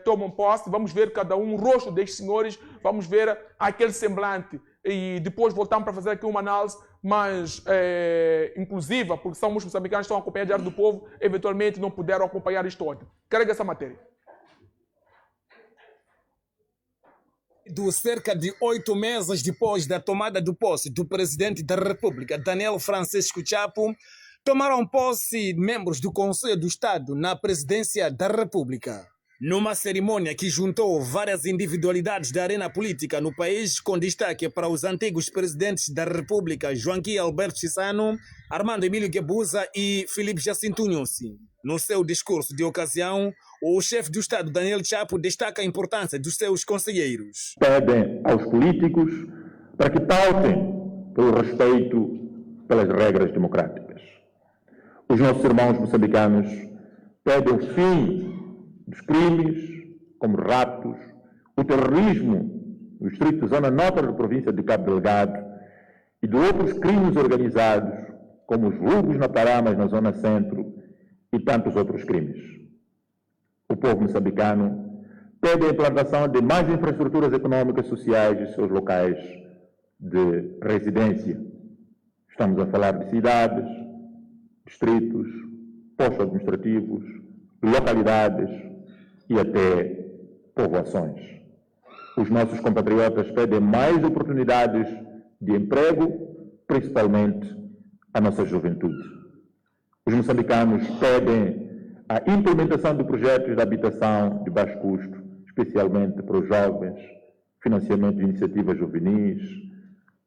tomam posse, vamos ver cada um o rosto destes senhores, vamos ver aquele semblante e depois voltamos para fazer aqui uma análise mais inclusiva, porque são muitos moçambicanos que estão a acompanhar a Diário do Povo, eventualmente não puderam acompanhar isto ontem. Carrega essa matéria. Cerca de 8 meses depois da tomada de posse do presidente da República, Daniel Francisco Chapo, tomaram posse membros do Conselho do Estado na presidência da República. Numa cerimônia que juntou várias individualidades da arena política no país, com destaque para os antigos presidentes da República, Joaquim Alberto Chissano, Armando Emílio Guebuza e Filipe Jacinto Nhosi. No seu discurso de ocasião, o chefe do Estado, Daniel Chapo, destaca a importância dos seus conselheiros. Pedem aos políticos para que pautem pelo respeito pelas regras democráticas. Os nossos irmãos moçambicanos pedem o fim dos crimes como raptos, o terrorismo no distrito de Zona Norte da província de Cabo Delgado e de outros crimes organizados, como os roubos na Paramas, na Zona Centro e tantos outros crimes. O povo moçambicano pede a implantação de mais infraestruturas econômicas e sociais em seus locais de residência. Estamos a falar de cidades, distritos, postos administrativos, localidades e até povoações. Os nossos compatriotas pedem mais oportunidades de emprego, principalmente a nossa juventude. Os moçambicanos pedem a implementação de projetos de habitação de baixo custo, especialmente para os jovens, financiamento de iniciativas juvenis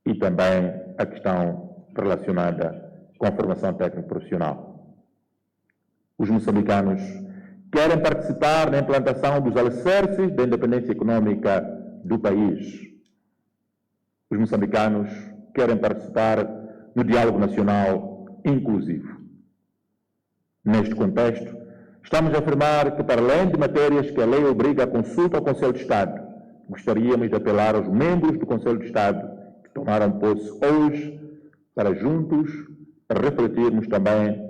e também a questão relacionada com a formação técnico-profissional. Os moçambicanos querem participar na implantação dos alicerces da independência econômica do país. Os moçambicanos querem participar no diálogo nacional inclusivo. Neste contexto, estamos a afirmar que, para além de matérias que a lei obriga a consulta ao Conselho de Estado, gostaríamos de apelar aos membros do Conselho de Estado que tomaram posse hoje para juntos refletirmos também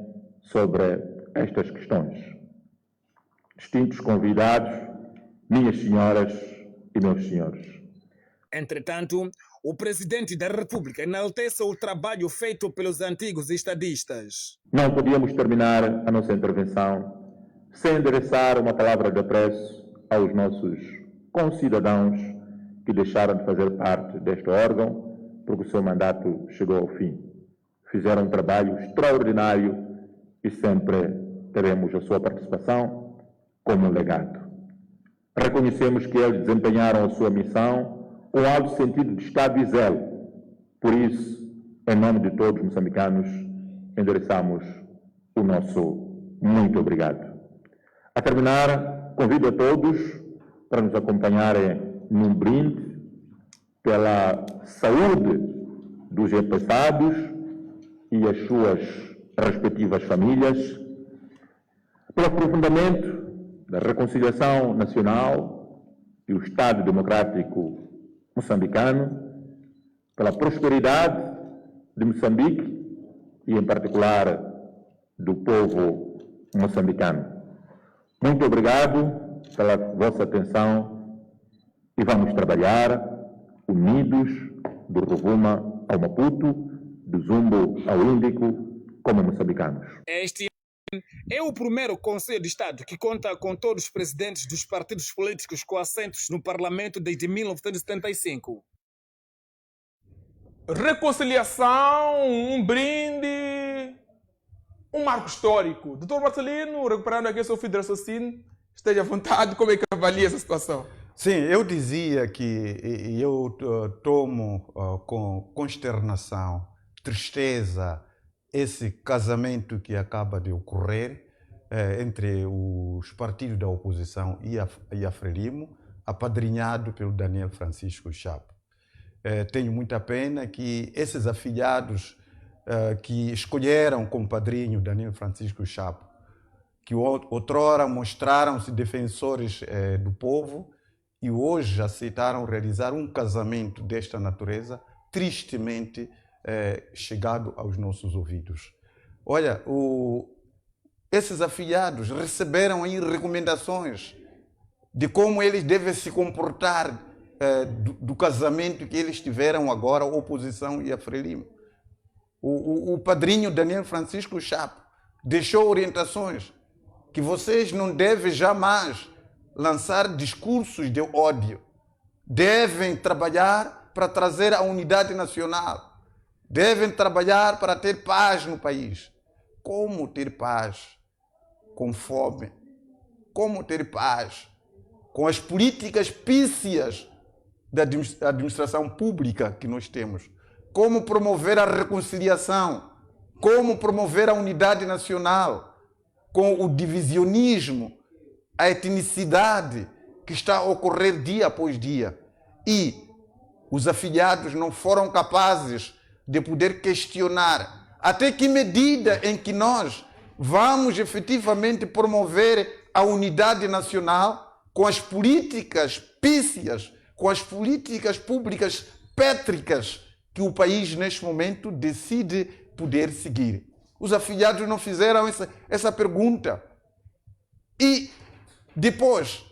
sobre estas questões. Distintos convidados, minhas senhoras e meus senhores. Entretanto, o presidente da República enaltece o trabalho feito pelos antigos estadistas. Não podíamos terminar a nossa intervenção sem endereçar uma palavra de apreço aos nossos concidadãos que deixaram de fazer parte deste órgão porque o seu mandato chegou ao fim. Fizeram um trabalho extraordinário e sempre teremos a sua participação como um legado. Reconhecemos que eles desempenharam a sua missão com alto sentido de Estado e zelo. Por isso, em nome de todos os moçambicanos, endereçamos o nosso muito obrigado. A terminar, convido a todos para nos acompanharem num brinde pela saúde dos antepassados e as suas respectivas famílias, pelo aprofundamento da reconciliação nacional e o Estado democrático moçambicano, pela prosperidade de Moçambique e, em particular, do povo moçambicano. Muito obrigado pela vossa atenção e vamos trabalhar unidos do Rovuma ao Maputo, do Zumbo ao Índico, como moçambicanos. Este é o primeiro Conselho de Estado que conta com todos os presidentes dos partidos políticos com assentos no Parlamento desde 1975. Reconciliação, um brinde, um marco histórico. Doutor Marcelino, recuperando aqui o seu fio de raciocínio, esteja à vontade, como é que avalia essa situação? Sim, eu dizia que eu tomo com consternação, tristeza, esse casamento que acaba de ocorrer entre os partidos da oposição e a Frelimo, apadrinhado pelo Daniel Francisco Chapo. Tenho muita pena que esses afilhados que escolheram como padrinho Daniel Francisco Chapo, que outrora mostraram-se defensores do povo e hoje aceitaram realizar um casamento desta natureza, tristemente chegado aos nossos ouvidos. Olha, esses afilhados receberam aí recomendações de como eles devem se comportar do casamento que eles tiveram agora, a oposição e a Frelimo. O padrinho Daniel Francisco Chapo deixou orientações que vocês não devem jamais lançar discursos de ódio. Devem trabalhar para trazer a unidade nacional. Devem trabalhar para ter paz no país. Como ter paz com fome? Como ter paz com as políticas pífias da administração pública que nós temos? Como promover a reconciliação? Como promover a unidade nacional com o divisionismo, a etnicidade que está a ocorrer dia após dia? E os afilhados não foram capazes de poder questionar até que medida em que nós vamos efetivamente promover a unidade nacional com as políticas pífias, com as políticas públicas pétricas que o país neste momento decide poder seguir. Os afilhados não fizeram essa pergunta. E depois,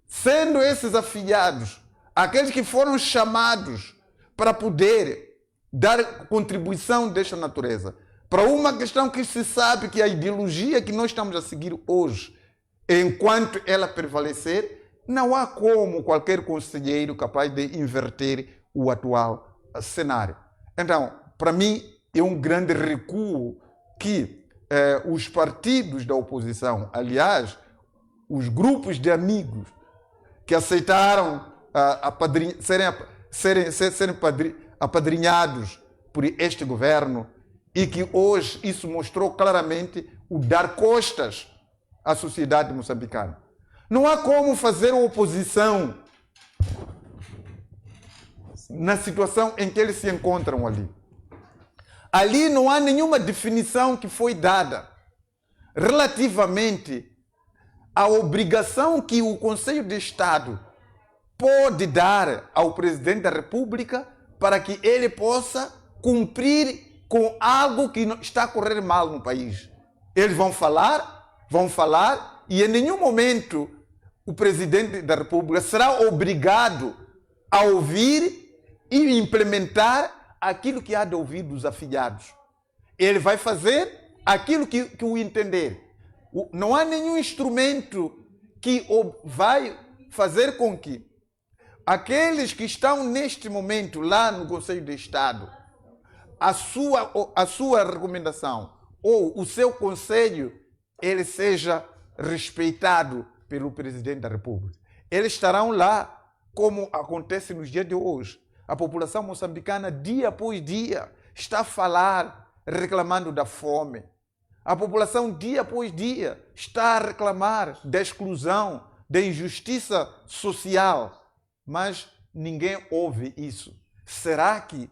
sendo esses afilhados aqueles que foram chamados para poder dar contribuição desta natureza, para uma questão que se sabe que a ideologia que nós estamos a seguir hoje, enquanto ela prevalecer, não há como qualquer conselheiro capaz de inverter o atual cenário. Então, para mim, é um grande recuo que os partidos da oposição, aliás, os grupos de amigos que aceitaram serem apadrinhados por este governo e que hoje isso mostrou claramente o dar costas à sociedade moçambicana. Não há como fazer oposição na situação em que eles se encontram ali. Ali não há nenhuma definição que foi dada relativamente à obrigação que o Conselho de Estado pode dar ao Presidente da República para que ele possa cumprir com algo que está a correr mal no país. Eles vão falar e em nenhum momento o Presidente da República será obrigado a ouvir e implementar aquilo que há de ouvir dos afiliados. Ele vai fazer aquilo que o entender. Não há nenhum instrumento que vai fazer com que aqueles que estão neste momento lá no Conselho de Estado, a sua recomendação ou o seu conselho, ele seja respeitado pelo Presidente da República. Eles estarão lá, como acontece nos dias de hoje. A população moçambicana, dia após dia, está a falar, reclamando da fome. A população, dia após dia, está a reclamar da exclusão, da injustiça social. Mas ninguém ouve isso. Será que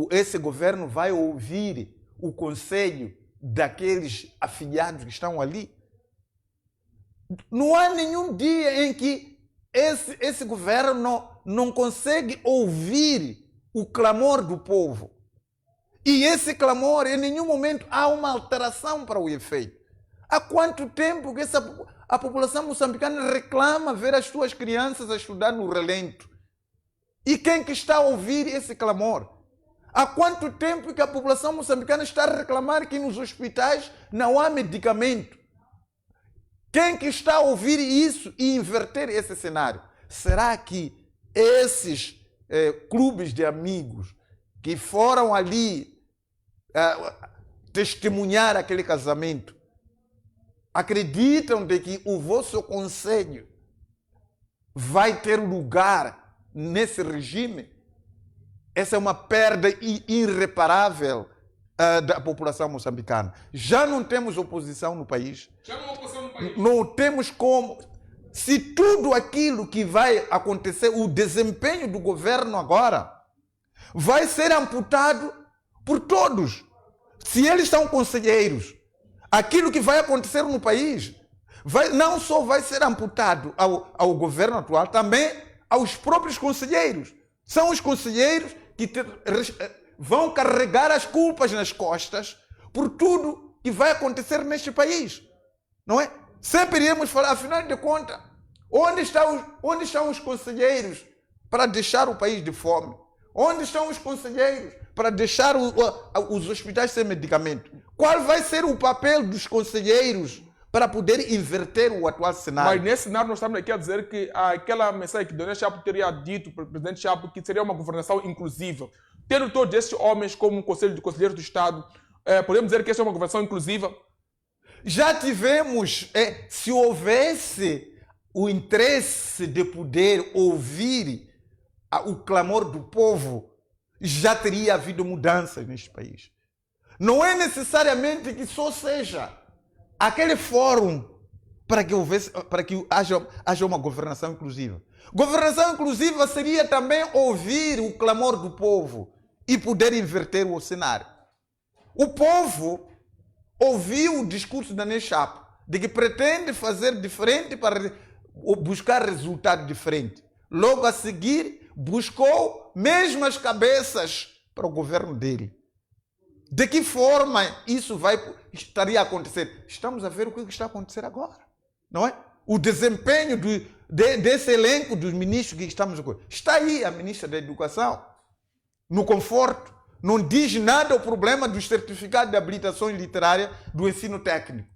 esse governo vai ouvir o conselho daqueles afiliados que estão ali? Não há nenhum dia em que esse governo não consegue ouvir o clamor do povo. E esse clamor, em nenhum momento, há uma alteração para o efeito. Há quanto tempo que a população moçambicana reclama ver as suas crianças a estudar no relento? E quem que está a ouvir esse clamor? Há quanto tempo que a população moçambicana está a reclamar que nos hospitais não há medicamento? Quem que está a ouvir isso e inverter esse cenário? Será que esses clubes de amigos que foram ali testemunhar aquele casamento acreditam de que o vosso conselho vai ter lugar nesse regime? Essa é uma perda irreparável da população moçambicana. Já não temos oposição no país. Não temos como. Se tudo aquilo que vai acontecer, o desempenho do governo agora, vai ser amputado por todos. Se eles são conselheiros, aquilo que vai acontecer no país não só vai ser amputado ao governo atual, também aos próprios conselheiros. São os conselheiros que vão carregar as culpas nas costas por tudo que vai acontecer neste país. Não é? Sempre iremos falar, afinal de contas, onde estão os conselheiros para deixar o país de fome? Onde estão os conselheiros para deixar os hospitais sem medicamento? Qual vai ser o papel dos conselheiros para poder inverter o atual cenário? Mas nesse cenário nós estamos aqui a dizer que aquela mensagem que Daniel Chapo teria dito para o presidente Chapo que seria uma governação inclusiva. Tendo todos esses homens como conselheiros do Estado, podemos dizer que essa é uma governação inclusiva? Já tivemos, se houvesse o interesse de poder ouvir o clamor do povo, já teria havido mudanças neste país. Não é necessariamente que só seja aquele fórum para que haja uma governação inclusiva. Governação inclusiva seria também ouvir o clamor do povo e poder inverter o cenário. O povo ouviu o discurso da Daniel Chapo de que pretende fazer diferente para buscar resultado diferente. Logo a seguir, buscou mesmas cabeças para o governo dele. De que forma isso estaria a acontecer? Estamos a ver o que está a acontecer agora, não é? O desempenho desse elenco dos ministros que estamos agora. Está aí a ministra da Educação, no conforto. Não diz nada ao problema dos certificados de habilitação literária do ensino técnico.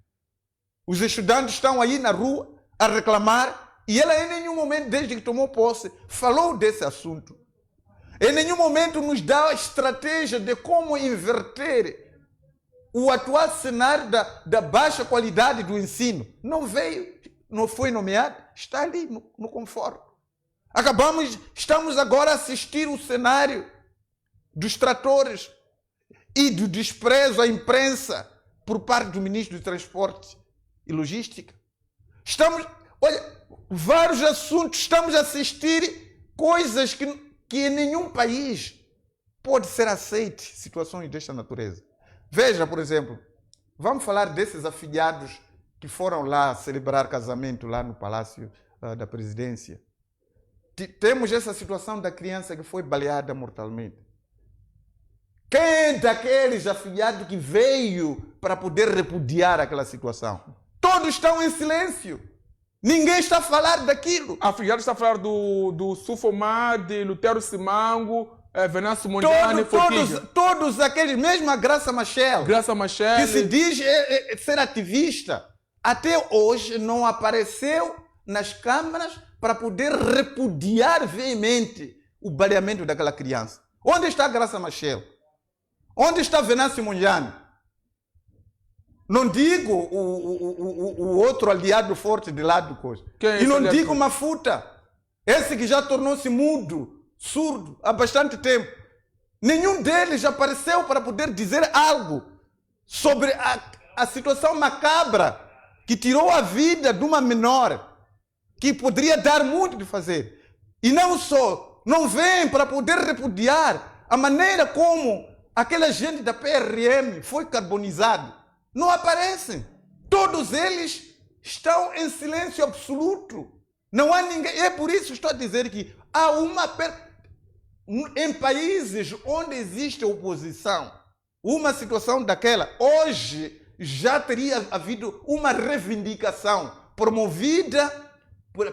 Os estudantes estão aí na rua a reclamar, e ela em nenhum momento, desde que tomou posse, falou desse assunto. Em nenhum momento nos dá a estratégia de como inverter o atual cenário da baixa qualidade do ensino. Não veio, não foi nomeado, está ali no conforto. Estamos agora a assistir o cenário dos tratores e do desprezo à imprensa por parte do ministro do Transporte e Logística. Vários assuntos, estamos a assistir coisas que em nenhum país pode ser aceite, situações desta natureza. Veja, por exemplo, vamos falar desses afilhados que foram lá celebrar casamento lá no Palácio da Presidência. Temos essa situação da criança que foi baleada mortalmente. Quem daqueles afilhados que veio para poder repudiar aquela situação? Todos estão em silêncio. Ninguém está a falar daquilo. Afilhados está a falar do Sufomar, de Lutero Simango, Venâncio Mondlane, todos aqueles, mesmo a Graça Machel, que se diz ser ativista, até hoje não apareceu nas câmaras para poder repudiar veemente o baleamento daquela criança. Onde está a Graça Machel? Onde está Venâncio Mondlane? Não digo o outro aliado forte de lado do coisa. E não digo Mafuta, esse que já tornou-se mudo, surdo, há bastante tempo. Nenhum deles apareceu para poder dizer algo sobre a situação macabra que tirou a vida de uma menor, que poderia dar muito de fazer. E não só, não vem para poder repudiar a maneira como aquela gente da PRM foi carbonizado. Não aparecem. Todos eles estão em silêncio absoluto. Não há ninguém. É por isso que estou a dizer que há em países onde existe oposição, uma situação daquela, hoje já teria havido uma reivindicação promovida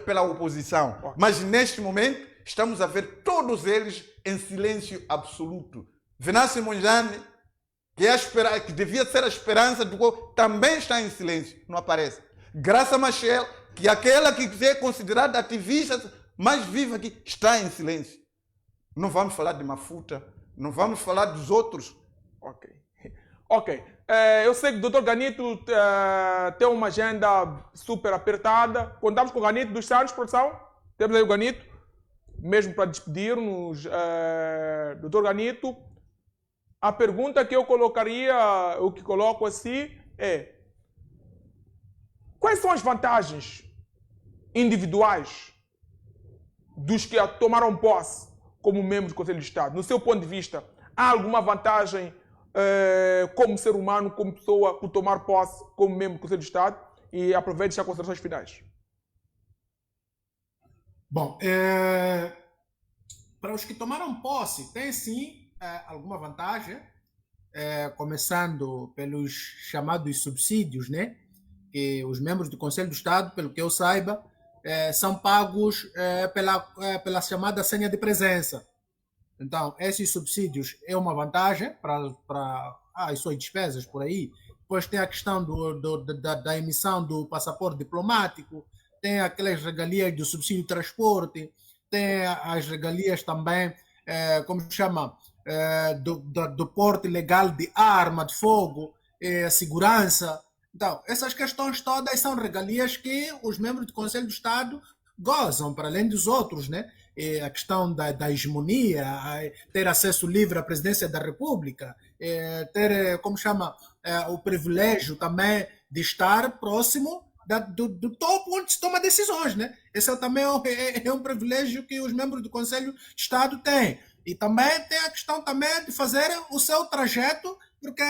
pela oposição. Mas neste momento estamos a ver todos eles em silêncio absoluto. Venâncio Mondlane, que devia ser a esperança do povo, também está em silêncio, não aparece. Graça Machel, que é aquela que é considerada ativista mais viva aqui, está em silêncio. Não vamos falar de Mafuta, não vamos falar dos outros. Ok. Eu sei que o Dr. Ganito tem uma agenda super apertada. Contamos com o Ganito dos Santos, produção? Temos aí o Ganito, mesmo para despedir-nos. Dr. Ganito, a pergunta que eu colocaria, o que coloco assim, é: quais são as vantagens individuais dos que tomaram posse como membros do Conselho de Estado? No seu ponto de vista, há alguma vantagem como ser humano, como pessoa, por tomar posse como membro do Conselho de Estado? E aproveite as considerações finais. Bom, para os que tomaram posse, tem sim alguma vantagem, começando pelos chamados subsídios, né? Que os membros do Conselho do Estado, pelo que eu saiba, são pagos pela chamada senha de presença. Então, esses subsídios é uma vantagem para as suas despesas por aí. Depois tem a questão da emissão do passaporte diplomático, tem aquelas regalias do subsídio de transporte, tem as regalias também, como se chama, do porte legal de arma de fogo, a segurança. Então, essas questões todas são regalias que os membros do Conselho do Estado gozam, para além dos outros, né? A questão da hegemonia, ter acesso livre à presidência da República, ter, como chama, o privilégio também de estar próximo do topo onde se toma decisões, né? Esse também é um privilégio que os membros do Conselho de Estado têm. E também tem a questão também de fazer o seu trajeto, porque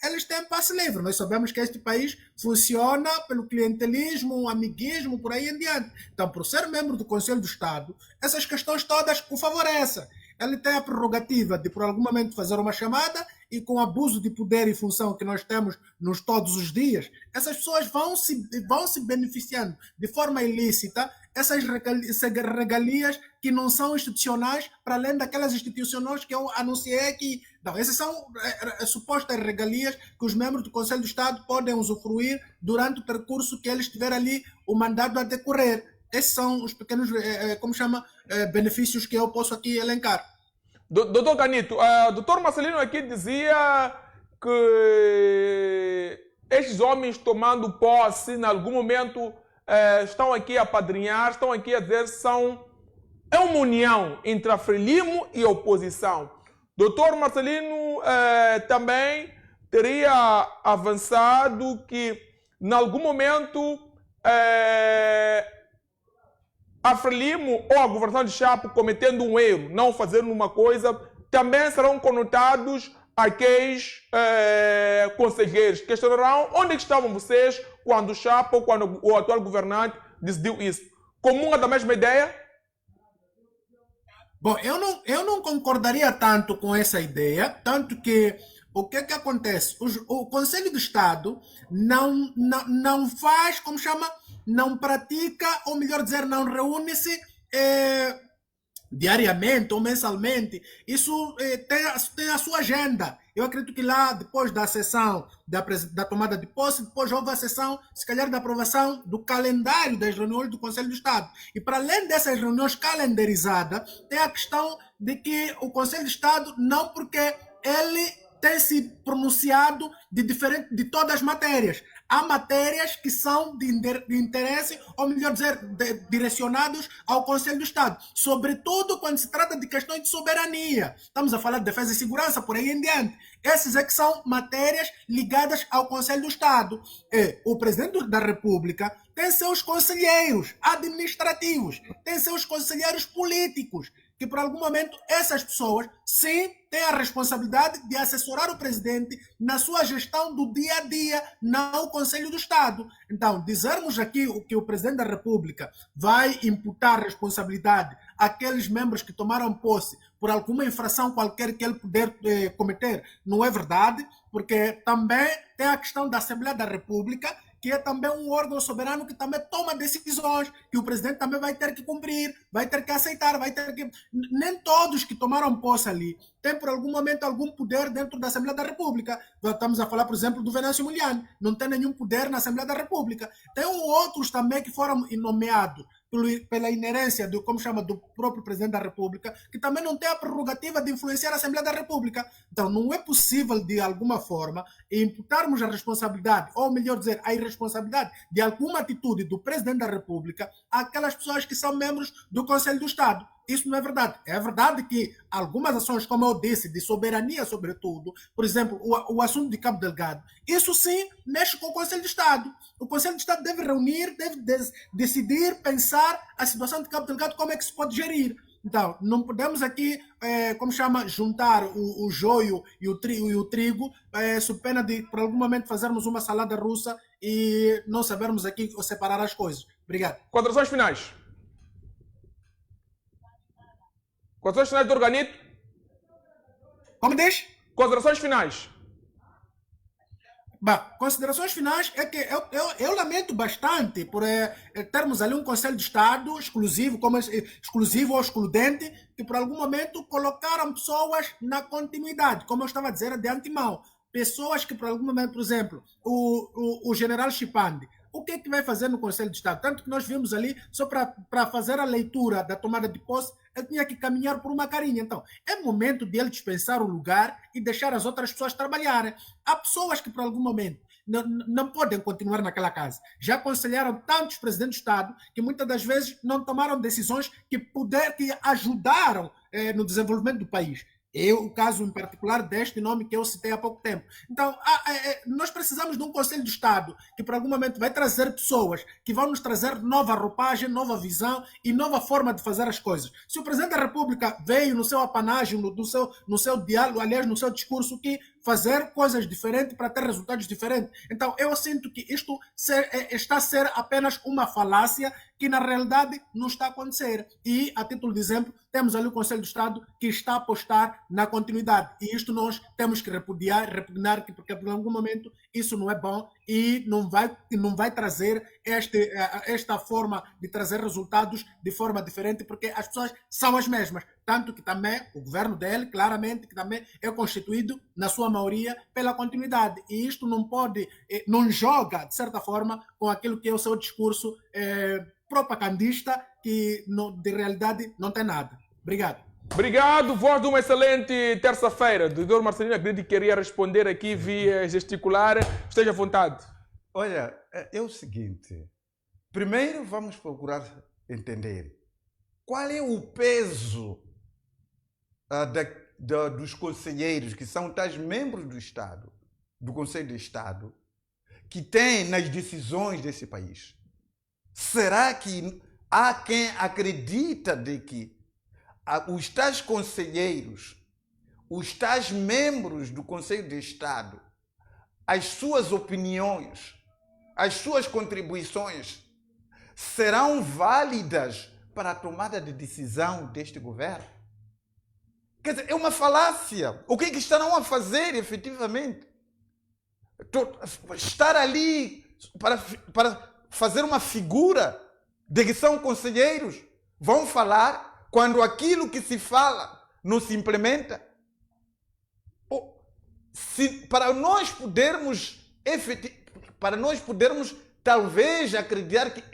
eles têm passe livre. Nós sabemos que este país funciona pelo clientelismo, amiguismo, por aí em diante. Então, por ser membro do Conselho do Estado, essas questões todas o favorecem. Ele tem a prerrogativa de, por algum momento, fazer uma chamada e, com o abuso de poder e função que nós temos todos os dias, essas pessoas vão se beneficiando de forma ilícita essas regalias que não são institucionais, para além daquelas institucionais que eu anunciei aqui. Então, essas são supostas regalias que os membros do Conselho do Estado podem usufruir durante o percurso que eles tiverem ali o mandato a decorrer. Esses são os pequenos, benefícios que eu posso aqui elencar. Doutor Canito, doutor Marcelino aqui dizia que estes homens tomando posse, em algum momento, estão aqui a apadrinhar, estão aqui a dizer é uma união entre a Frelimo e a oposição. Doutor Marcelino também teria avançado que, em algum momento, a Frelimo ou a governação de Chapo cometendo um erro, não fazendo uma coisa, também serão conotados aqueles conselheiros. Questionarão onde estavam vocês quando o Chapo ou quando o atual governante decidiu isso. Comunga da mesma ideia? Bom, eu não concordaria tanto com essa ideia, tanto que o que acontece? O Conselho do Estado não faz, não pratica, ou melhor dizer, não reúne-se diariamente ou mensalmente. Isso tem a sua agenda. Eu acredito que lá, depois da sessão da tomada de posse, depois houve a sessão, se calhar, da aprovação do calendário das reuniões do Conselho do Estado. E para além dessas reuniões calendarizadas, tem a questão de que o Conselho do Estado, não porque ele tem se pronunciado de todas as matérias. Há matérias que são de interesse, ou melhor dizer, direcionados ao Conselho do Estado. Sobretudo quando se trata de questões de soberania. Estamos a falar de defesa e segurança, por aí em diante. Essas é que são matérias ligadas ao Conselho do Estado. O Presidente da República tem seus conselheiros administrativos, tem seus conselheiros políticos, que por algum momento essas pessoas, sim, têm a responsabilidade de assessorar o presidente na sua gestão do dia a dia, não o Conselho do Estado. Então, dizermos aqui que o presidente da República vai imputar responsabilidade àqueles membros que tomaram posse por alguma infração qualquer que ele puder cometer, não é verdade, porque também tem a questão da Assembleia da República, que é também um órgão soberano que também toma decisões, que o presidente também vai ter que cumprir, vai ter que aceitar, vai ter que... Nem todos que tomaram posse ali têm, por algum momento, algum poder dentro da Assembleia da República. Estamos a falar, por exemplo, do Venâncio Muliani, não tem nenhum poder na Assembleia da República. Tem outros também que foram nomeados pela inerência do próprio presidente da República, que também não tem a prerrogativa de influenciar a Assembleia da República. Então, não é possível, de alguma forma, imputarmos a responsabilidade, ou melhor dizer, a irresponsabilidade de alguma atitude do presidente da República àquelas pessoas que são membros do Conselho do Estado. Isso não é verdade. É verdade que algumas ações, como eu disse, de soberania sobretudo, por exemplo, o assunto de Cabo Delgado, isso sim mexe com o Conselho de Estado. O Conselho de Estado deve reunir, deve decidir, pensar a situação de Cabo Delgado, como é que se pode gerir. Então, não podemos aqui, juntar o joio e o trigo, sob pena de, por algum momento, fazermos uma salada russa e não sabermos aqui separar as coisas. Obrigado. Considerações finais. Considerações finais do Organito? Como diz? Considerações finais. Bom, considerações finais é que eu lamento bastante por termos ali um Conselho de Estado exclusivo ou excludente, que por algum momento colocaram pessoas na continuidade, como eu estava a dizer de antemão. Pessoas que por algum momento, por exemplo, o general Chipande, o que é que vai fazer no Conselho de Estado? Tanto que nós vimos ali, só para fazer a leitura da tomada de posse, ele tinha que caminhar por uma carinha. Então, é momento de ele dispensar o lugar e deixar as outras pessoas trabalharem. Há pessoas que, por algum momento, não podem continuar naquela casa. Já aconselharam tantos presidentes de Estado que muitas das vezes não tomaram decisões que ajudaram no desenvolvimento do país. O caso em particular deste nome que eu citei há pouco tempo. Então, nós precisamos de um Conselho de Estado que, por algum momento, vai trazer pessoas que vão nos trazer nova roupagem, nova visão e nova forma de fazer as coisas. Se o Presidente da República veio no seu apanágio, no seu diálogo, aliás, no seu discurso, que fazer coisas diferentes para ter resultados diferentes. Então, eu sinto que isto está a ser apenas uma falácia que, na realidade, não está a acontecer. E, a título de exemplo, temos ali o Conselho do Estado que está a apostar na continuidade. E isto nós temos que repugnar, porque, por algum momento, isso não é bom e não vai trazer esta forma de trazer resultados de forma diferente, porque as pessoas são as mesmas. Tanto que também o governo dele, claramente, que também é constituído, na sua maioria, pela continuidade. E isto não joga, de certa forma, com aquilo que é o seu discurso propagandista, que de realidade não tem nada. Obrigado. Obrigado, voz de uma excelente terça-feira. Doutor Marcelino, acredito que queria responder aqui via gesticular. Esteja à vontade. Olha, é o seguinte. Primeiro vamos procurar entender qual é o peso dos conselheiros, que são tais membros do Estado, do Conselho de Estado, que têm nas decisões desse país. Será que há quem acredita de que os tais conselheiros, os tais membros do Conselho de Estado, as suas opiniões, as suas contribuições serão válidas para a tomada de decisão deste governo? Quer dizer, é uma falácia. O que é que estarão a fazer, efetivamente? Estar ali para fazer uma figura de que são conselheiros? Vão falar quando aquilo que se fala não se implementa? Para nós podermos talvez acreditar que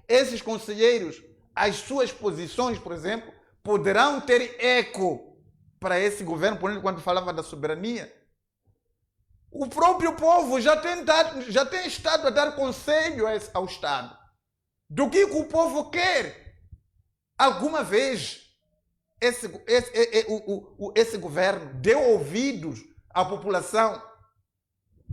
esses conselheiros, as suas posições, por exemplo, poderão ter eco para esse governo, por exemplo, quando falava da soberania. O próprio povo já tem estado a dar conselho ao Estado do que o povo quer. Alguma vez esse governo deu ouvidos à população?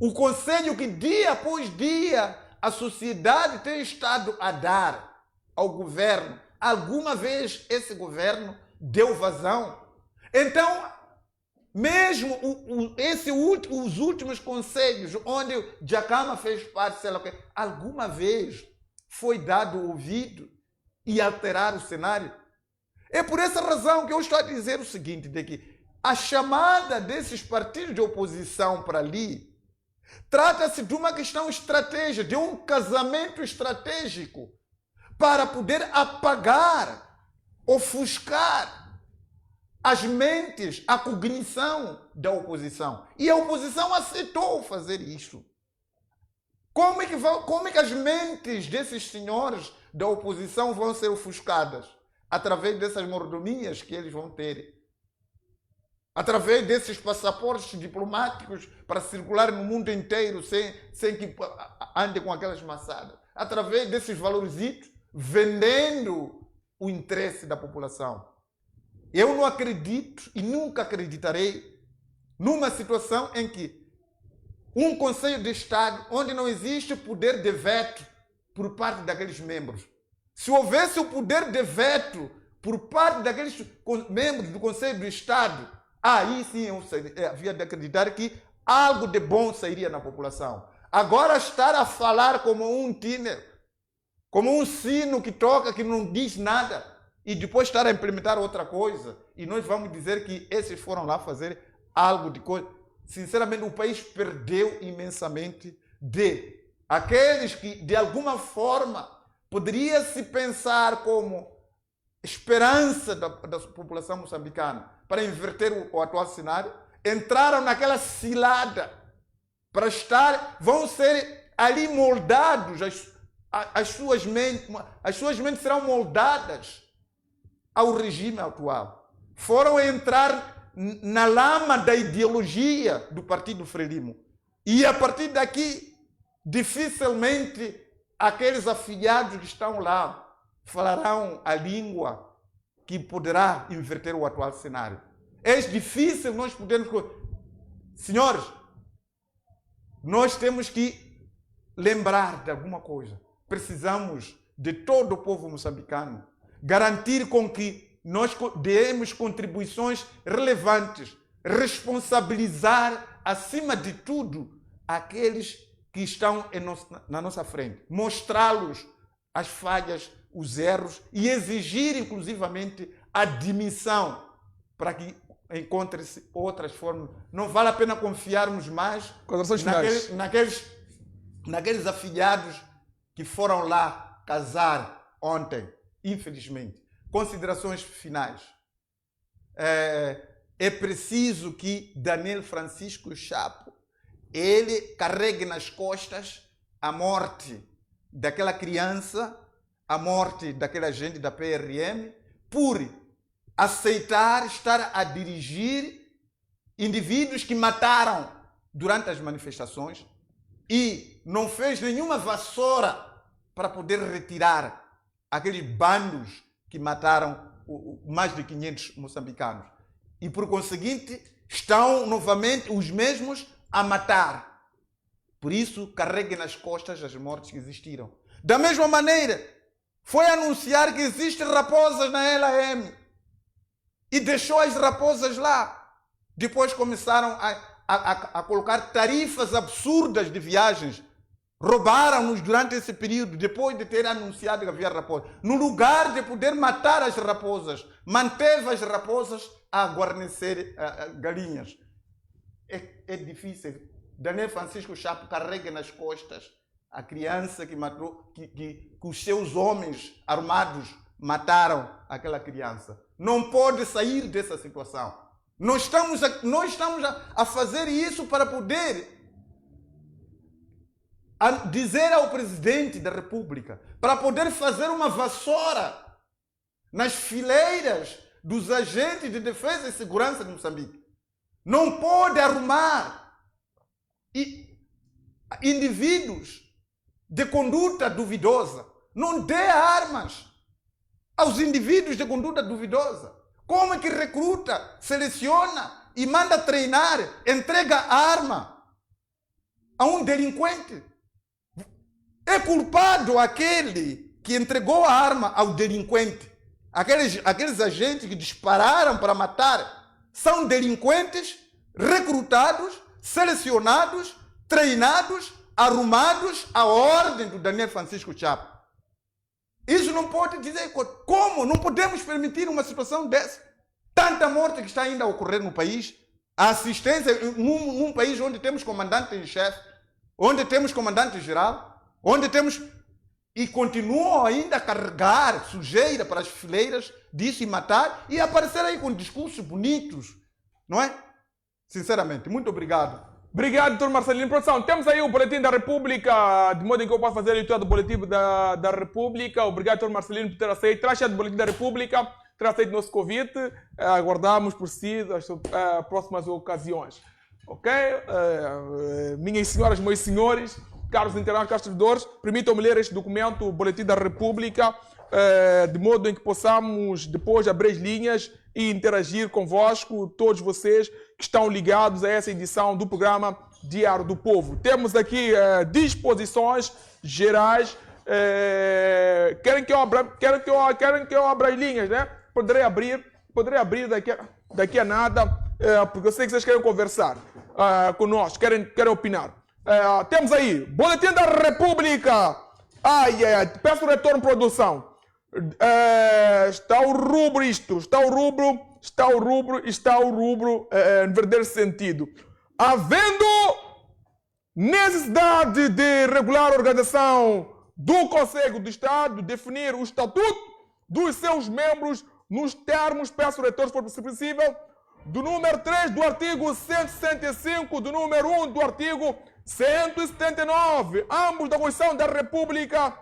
O conselho que dia após dia a sociedade tem estado a dar ao governo, alguma vez esse governo deu vazão? Então, mesmo os últimos conselhos, onde Dhlakama fez parte, sei lá o quê, alguma vez foi dado ouvido e alterar o cenário? É por essa razão que eu estou a dizer o seguinte, de que a chamada desses partidos de oposição para ali trata-se de uma questão estratégica, de um casamento estratégico para poder apagar, ofuscar as mentes, a cognição da oposição. E a oposição aceitou fazer isso. Como é que as mentes desses senhores da oposição vão ser ofuscadas? Através dessas mordomias que eles vão ter. Através desses passaportes diplomáticos para circular no mundo inteiro sem que andem com aquelas maçadas. Através desses valorzitos, vendendo o interesse da população. Eu não acredito e nunca acreditarei numa situação em que um Conselho de Estado, onde não existe poder de veto por parte daqueles membros. Se houvesse o poder de veto por parte daqueles membros do Conselho do Estado, aí sim eu havia de acreditar que algo de bom sairia na população. Agora estar a falar como um tiner, como um sino que toca, que não diz nada, e depois estar a implementar outra coisa, e nós vamos dizer que esses foram lá fazer algo de coisa. Sinceramente, o país perdeu imensamente de aqueles que, de alguma forma, poderia se pensar como esperança da população moçambicana para inverter o atual cenário, entraram naquela cilada para vão ser ali moldados, as suas mentes serão moldadas ao regime atual. Foram entrar na lama da ideologia do Partido Frelimo. E a partir daqui, dificilmente aqueles afiliados que estão lá falarão a língua que poderá inverter o atual cenário. É difícil nós podermos... Senhores, nós temos que lembrar de alguma coisa. Precisamos de todo o povo moçambicano garantir com que nós demos contribuições relevantes, responsabilizar acima de tudo, aqueles que estão na nossa frente. Mostrá-los as falhas, os erros e exigir, inclusivamente, a demissão para que encontre-se outras formas. Não vale a pena confiarmos mais naqueles afilhados que foram lá casar ontem, infelizmente. Considerações finais. É preciso que Daniel Francisco Chapo ele carregue nas costas a morte daquela criança, a morte daquele agente da PRM, por aceitar estar a dirigir indivíduos que mataram durante as manifestações e não fez nenhuma vassoura para poder retirar aqueles bandos que mataram mais de 500 moçambicanos. E, por conseguinte, estão novamente os mesmos a matar. Por isso, carregue nas costas as mortes que existiram. Da mesma maneira, foi anunciar que existem raposas na LAM e deixou as raposas lá. Depois começaram a colocar tarifas absurdas de viagens. Roubaram-nos durante esse período, depois de ter anunciado que havia raposas. No lugar de poder matar as raposas, manteve as raposas a guarnecer galinhas. É difícil. Daniel Francisco Chapo carrega nas costas a criança que matou, que os seus homens armados mataram aquela criança. Não pode sair dessa situação. Nós estamos a fazer isso para poder dizer ao presidente da República, para poder fazer uma vassoura nas fileiras dos agentes de defesa e segurança de Moçambique. Não pode arrumar indivíduos de conduta duvidosa. Não dê armas aos indivíduos de conduta duvidosa. Como é que recruta, seleciona e manda treinar, entrega a arma a um delinquente? É culpado aquele que entregou a arma ao delinquente. Aqueles agentes que dispararam para matar são delinquentes recrutados, selecionados, treinados, arrumados à ordem do Daniel Francisco Chapo. Isso não pode dizer como. Não podemos permitir uma situação dessa. Tanta morte que está ainda a ocorrer no país. A assistência num país onde temos comandante em chefe, onde temos comandante-geral, onde temos... E continuam ainda a carregar sujeira para as fileiras disso e matar e aparecer aí com discursos bonitos, não é? Sinceramente, muito obrigado. Obrigado, doutor Marcelino. Produção, temos aí o Boletim da República, de modo em que eu posso fazer a leitura do Boletim da República. Obrigado, doutor Marcelino, por ter aceito. Traz o Boletim da República, ter aceito o nosso convite. Aguardamos por si as próximas ocasiões. Ok? Minhas senhoras, meus senhores, caros internautas, caros servidores, permitam-me ler este documento, o Boletim da República, de modo em que possamos depois abrir as linhas e interagir convosco, todos vocês que estão ligados a essa edição do programa Diário do Povo. Temos aqui disposições gerais. Querem que eu abra as linhas, né? Poderei abrir daqui a nada, porque eu sei que vocês querem conversar conosco, querem opinar. Temos aí, Boletim da República. Peço o retorno produção. Está o rubro em verdadeiro sentido. Havendo necessidade de regular a organização do Conselho do Estado, definir o estatuto dos seus membros nos termos, peço o retorno, se for possível, do número 3 do artigo 165, do número 1 do artigo 179, ambos da Constituição da República,